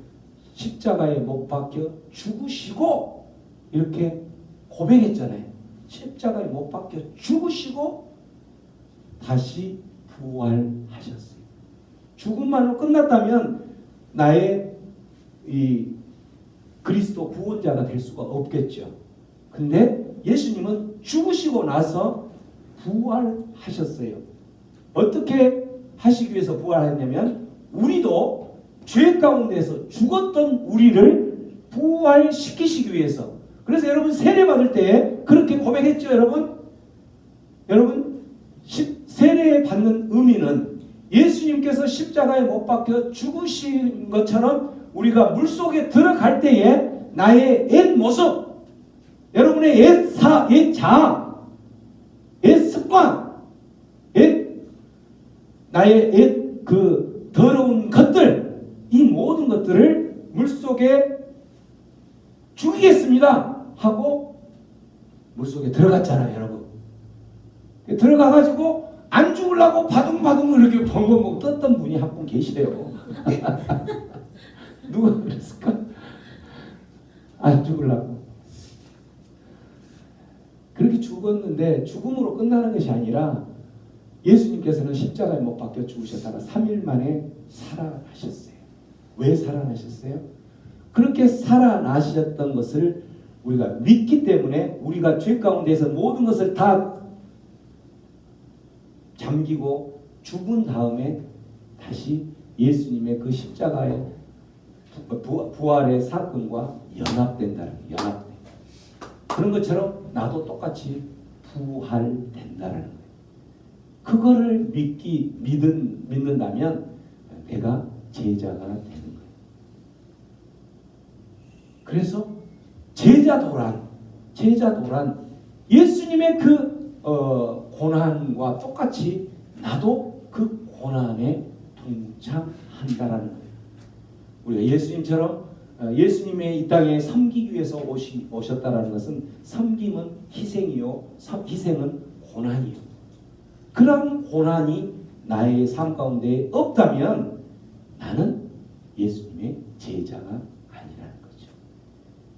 Speaker 2: 십자가에 못 박혀 죽으시고 이렇게 고백했잖아요. 십자가에 못 박혀 죽으시고 다시 부활하셨어요. 죽음만으로 끝났다면 나의 이 그리스도 구원자가 될 수가 없겠죠. 근데 예수님은 죽으시고 나서 부활하셨어요. 어떻게 하시기 위해서 부활했냐면 우리도 죄 가운데서 죽었던 우리를 부활시키시기 위해서. 그래서 여러분 세례 받을 때 그렇게 고백했죠. 여러분 세례 받는 의미는 예수님께서 십자가에 못 박혀 죽으신 것처럼 우리가 물속에 들어갈 때에 나의 옛 모습, 여러분의 옛 자아, 옛 습관, 나의 옛 그 더러운 것들, 이 모든 것들을 물속에 죽이겠습니다 하고 물속에 들어갔잖아요, 여러분. 들어가가지고
Speaker 1: 안 죽으려고 바둥바둥 이렇게 벙벙벙 떴던 분이 한 분 계시대요. 누가 그랬을까? 안 죽으려고. 그렇게 죽었는데 죽음으로 끝나는 것이 아니라 예수님께서는 십자가에 못 박혀 죽으셨다가 3일 만에 살아나셨어요. 왜 살아나셨어요? 그렇게 살아나셨던 것을 우리가 믿기 때문에 우리가 죄 가운데서 모든 것을 다 잠기고 죽은 다음에 다시 예수님의 그 십자가의 부활의 사건과 연합된다는 거예요. 연합돼. 그런 것처럼 나도 똑같이 부활된다는 거예요. 그거를 믿는다면 내가 제자가 되는 거예요. 그래서 제자도란 예수님의 그 고난과 똑같이 나도 그 고난에 동참한다라는 거예요. 우리가 예수님처럼 예수님의 이 땅에 섬기기 위해서 오셨다라는 것은 섬김은 희생이요, 희생은 고난이요. 그런 고난이 나의 삶 가운데 없다면 나는 예수님의 제자가 아니라는 거죠.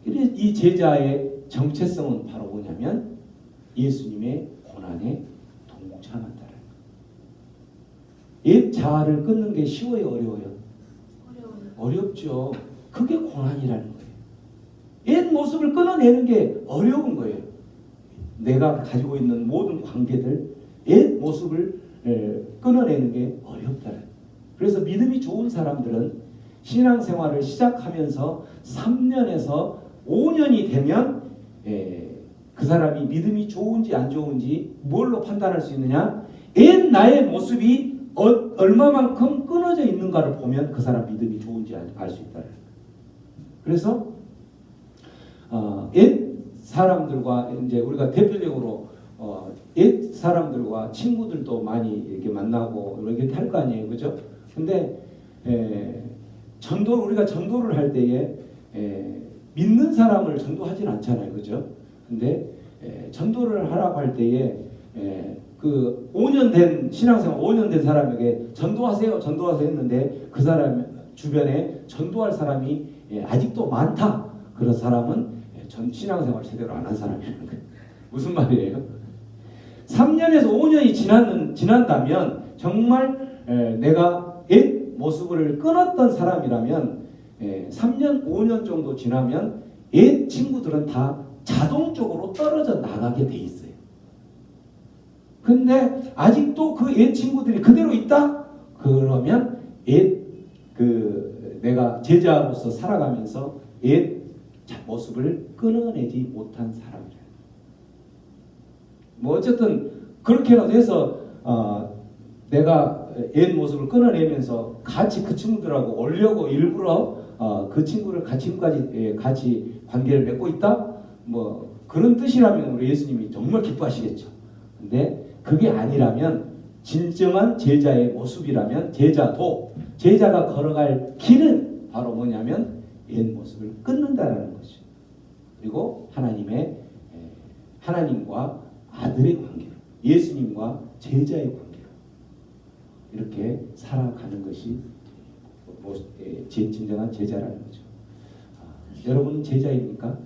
Speaker 1: 그래서 이 제자의 정체성은 바로 뭐냐면 예수님의 고난에 동참한다는 거예요. 옛 자아를 끊는 게 쉬워요, 어려워요? 어렵죠. 그게 고난이라는 거예요. 옛 모습을 끊어내는 게 어려운 거예요. 내가 가지고 있는 모든 관계들, 옛 모습을 끊어내는 게 어렵다는. 그래서 믿음이 좋은 사람들은 신앙생활을 시작하면서 3년에서 5년이 되면 그 사람이 믿음이 좋은지 안 좋은지 뭘로 판단할 수 있느냐? 옛 나의 모습이 얼마만큼 끊어져 있는가를 보면 그 사람 믿음이 좋은지 알 수 있다. 그래서 옛 사람들과 이제 우리가 대표적으로 옛 사람들과 친구들도 많이 이렇게 만나고 이렇게 할 거 아니에요, 그죠? 근데 우리가 전도를 할 때에 믿는 사람을 전도하진 않잖아요, 그죠? 근데 전도를 하라고 할 때에 그 5년 된 신앙생활 5년 된 사람에게 전도하세요 했는데 그 사람 주변에 전도할 사람이 아직도 많다. 그런 사람은 신앙생활 제대로 안 한 사람이라는 거예요. 무슨 말이에요? 3년에서 5년이 지난다면 정말 내가 옛 모습을 끊었던 사람이라면 3년, 5년 정도 지나면 옛 친구들은 다 자동적으로 떨어져 나가게 돼 있어요. 근데 아직도 그 옛 친구들이 그대로 있다? 그러면 내가 제자로서 살아가면서 옛 모습을 끊어내지 못한 사람이에요. 뭐 어쨌든 그렇게라도 해서 내가 옛 모습을 끊어내면서 같이 그 친구들하고 오려고 일부러 그 친구를 지금까지 같이 관계를 맺고 있다? 뭐 그런 뜻이라면 우리 예수님이 정말 기뻐하시겠죠. 근데 그게 아니라면 진정한 제자의 모습이라면 제자가 걸어갈 길은 바로 뭐냐면 옛 모습을 끊는다라는 거죠. 그리고 하나님과 아들의 관계로, 예수님과 제자의 관계로 이렇게 살아가는 것이 진정한 제자라는 거죠. 여러분은 제자입니까?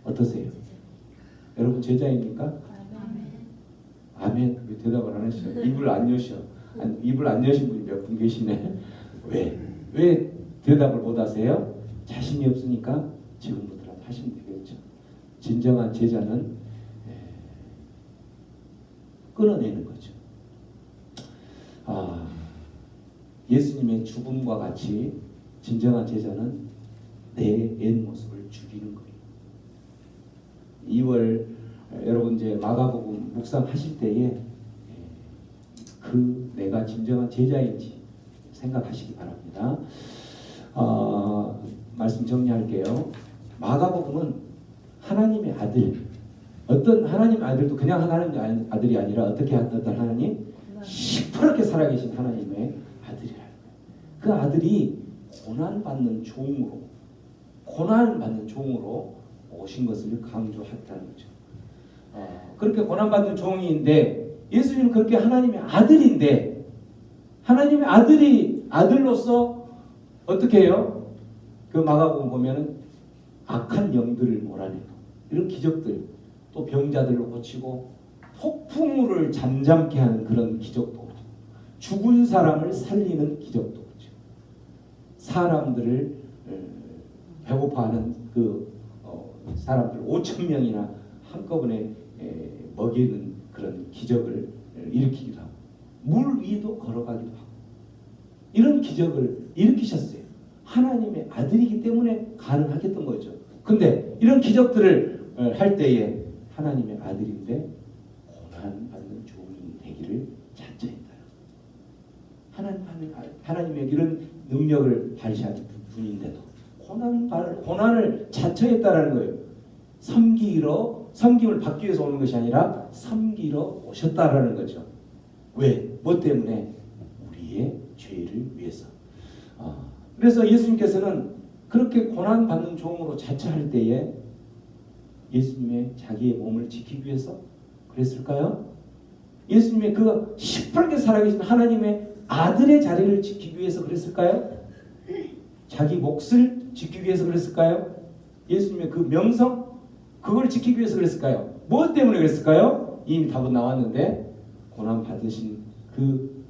Speaker 1: 어떠세요? 여러분 제자입니까? 아멘. 왜 대답을 안 하시죠? 입을 안 여셔. 입을 안 여신 분이 몇 분 계시네. 왜 대답을 못 하세요? 자신이 없으니까 지금부터라도 하시면 되겠죠. 진정한 제자는 끊어내는 거죠. 예수님의 죽음과 같이 진정한 제자는 내 옛 모습을 죽이는 거예요. 2월 여러분 이제 마가복음 묵상하실 때에 내가 진정한 제자인지 생각하시기 바랍니다. 말씀 정리할게요. 마가복음은 하나님의 아들, 어떤 하나님의 아들도 그냥 하나님의 아들이 아니라 어떤 하나님? 시퍼렇게 살아계신 하나님의 아들이라는 거예요. 그 아들이 고난받는 종으로 오신 것을 강조했다는 거죠. 그렇게 고난받는 종인데 예수님은 그렇게 하나님의 아들인데 하나님의 아들로서 어떻게 해요? 그 마가복음 보면은 악한 영들을 몰아내고 이런 기적들, 또 병자들로 고치고 폭풍우를 잠잠케 하는 그런 기적도 오죠. 죽은 사람을 살리는 기적도 오죠. 사람들을 배고파하는 그 사람들 5천 명이나 한꺼번에 먹이는 그런 기적을 일으키기도 하고 물 위도 걸어가기도 하고 이런 기적을 일으키셨어요. 하나님의 아들이기 때문에 가능하겠던 거죠. 근데 이런 기적들을 할 때에 하나님의 아들인데 고난받는 종이 되기를 자처했다. 하나님의 이런 능력을 발휘하는 분인데도 고난을 자처했다라는 거예요. 섬김을 받기 위해서 오는 것이 아니라 섬기러 오셨다라는 거죠. 왜? 뭐 때문에? 우리의 죄를 위해서. 그래서 예수님께서는 그렇게 고난받는 종으로 자처할 때에 예수님의 자기의 몸을 지키기 위해서 그랬을까요? 예수님의 그 시퍼렇게 살아계신 하나님의 아들의 자리를 지키기 위해서 그랬을까요? 자기 몫을 지키기 위해서 그랬을까요? 예수님의 그 명성 그걸 지키기 위해서 그랬을까요? 무엇 때문에 그랬을까요? 이미 답은 나왔는데 고난 받으신 그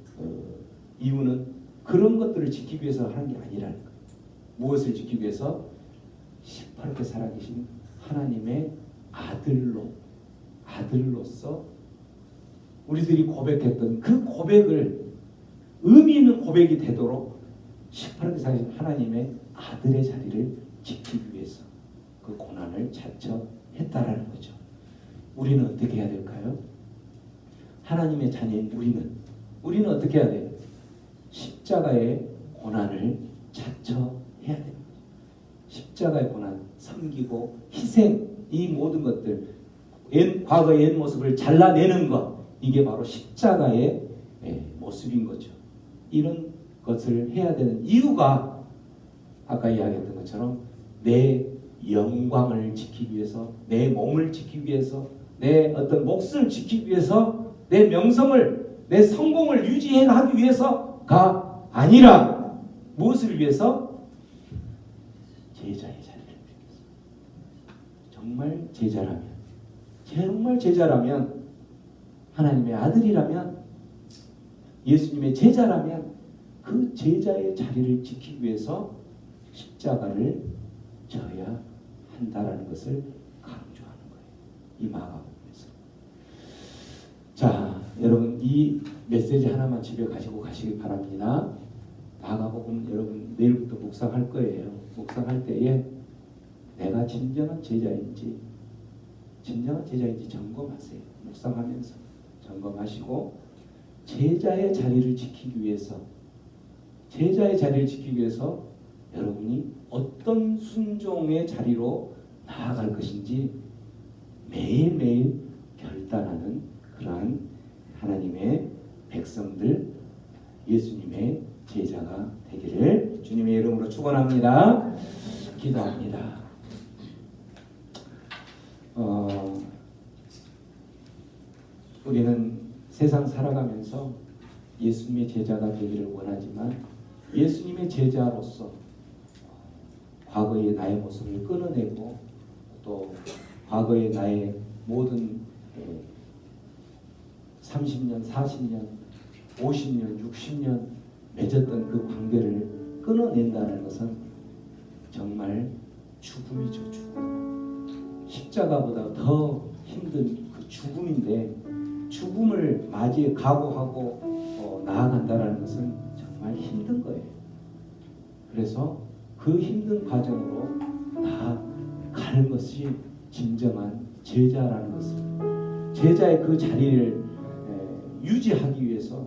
Speaker 1: 이유는 그런 것들을 지키기 위해서 하는 게 아니라는 거예요. 무엇을 지키기 위해서? 시퍼렇게 살아계신 하나님의 아들로서 우리들이 고백했던 그 고백을 의미 있는 고백이 되도록 시퍼렇게 살아계신 하나님의 아들의 자리를 지키기 위해서 그 고난을 자처했다라는 거죠. 우리는 어떻게 해야 될까요? 하나님의 자녀인 우리는 어떻게 해야 돼요? 십자가의 고난을 자처해야 됩니다. 십자가의 고난, 섬기고 희생 이 모든 것들 과거의 옛 모습을 잘라내는 것 이게 바로 십자가의 모습인 거죠. 이런 것을 해야 되는 이유가 아까 이야기했던 것처럼 내 영광을 지키기 위해서 내 몸을 지키기 위해서 내 어떤 몫을 지키기 위해서 내 명성을 내 성공을 유지해 나가기 위해서가 아니라 무엇을 위해서? 제자의 자리를 위해서. 정말 제자라면 하나님의 아들이라면 예수님의 제자라면 그 제자의 자리를 지키기 위해서 십자가를 져야 한다라는 것을 강조하는 거예요. 이 마가복음에서. 자, 여러분 이 메시지 하나만 집에 가지고 가시기 바랍니다. 마가복음 여러분 내일부터 묵상할 거예요. 묵상할 때에 내가 진정한 제자인지 점검하세요. 묵상하면서 점검하시고 제자의 자리를 지키기 위해서 여러분이 어떤 순종의 자리로 나아갈 것인지 매일매일 결단하는 그러한 하나님의 백성들 예수님의 제자가 되기를 주님의 이름으로 축원합니다. 기도합니다. 우리는 세상 살아가면서 예수님의 제자가 되기를 원하지만 예수님의 제자로서 과거의 나의 모습을 끊어내고 또 과거의 나의 모든 30년, 40년, 50년, 60년 맺었던 그 관계를 끊어낸다는 것은 정말 죽음이죠. 죽음. 십자가보다 더 힘든 그 죽음인데 죽음을 맞이해 각오하고 나아간다는 것은 정말 힘든 거예요. 그래서 그 힘든 과정으로 나아가는 것이 진정한 제자라는 것을 제자의 그 자리를 유지하기 위해서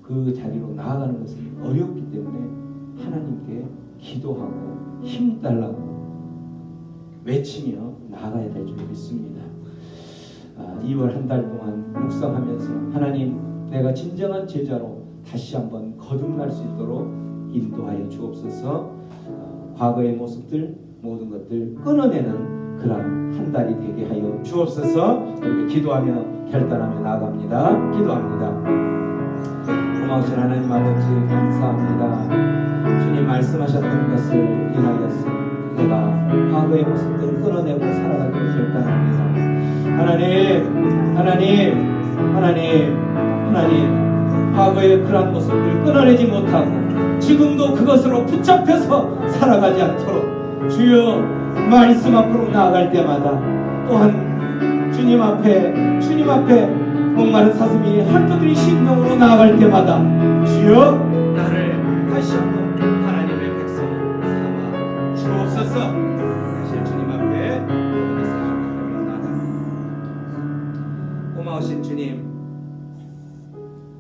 Speaker 1: 그 자리로 나아가는 것은 어렵기 때문에 하나님께 기도하고 힘 달라고 외치며 나아가야 될 줄 믿습니다. 2월 한 달 동안 묵상하면서 하나님 내가 진정한 제자로 다시 한번 거듭날 수 있도록 인도하여 주옵소서. 과거의 모습들 모든 것들 끊어내는 그런 한 달이 되게 하여 주옵소서. 이렇게 기도하며 결단하며 나아갑니다. 기도합니다. 고마우신 하나님 아버지 감사합니다. 주님 말씀하셨던 것을 인하여서 내가 과거의 모습들을 끊어내고 살아가기로 결단합니다. 하나님 과거의 그러한 모습을 끊어내지 못하고 지금도 그것으로 붙잡혀서 살아가지 않도록 주여 말씀 앞으로 나아갈 때마다 또한 주님 앞에 목마른 사슴이 헐떡이는 심령으로 나아갈 때마다 주여 나를 다시 한번 하나님의 백성 삼아 주옵소서. 다시 주님 앞에 모든 것을 나아가며 나아갑니다. 고마우신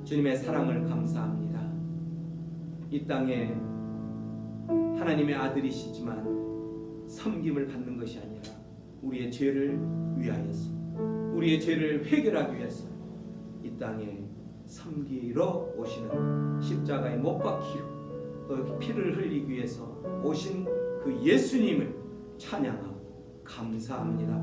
Speaker 1: 주님의 사랑을 감사합니다. 이 땅에 하나님의 아들이시지만 섬김을 받는 것이 아니라 우리의 죄를 위하여서 우리의 죄를 해결하기 위해서 이 땅에 섬기러 오시는 십자가에 못 박히고 또 피를 흘리기 위해서 오신 그 예수님을 찬양하고 감사합니다.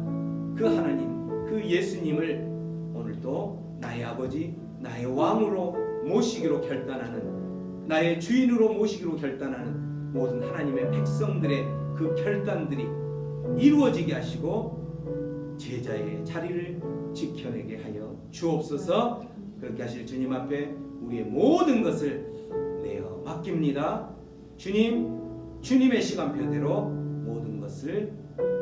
Speaker 1: 그 하나님, 그 예수님을 오늘도 나의 아버지, 나의 왕으로 모시기로 결단하는, 나의 주인으로 모시기로 결단하는 모든 하나님의 백성들의 그 결단들이 이루어지게 하시고 제자의 자리를 지켜내게 하여 주옵소서. 그렇게 하실 주님 앞에 우리의 모든 것을 내어 맡깁니다. 주님의 시간표대로 모든 것을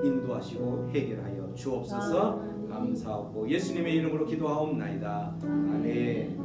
Speaker 1: 인도하시고 해결하여 주옵소서. 감사하고 예수님의 이름으로 기도하옵나이다. 아멘.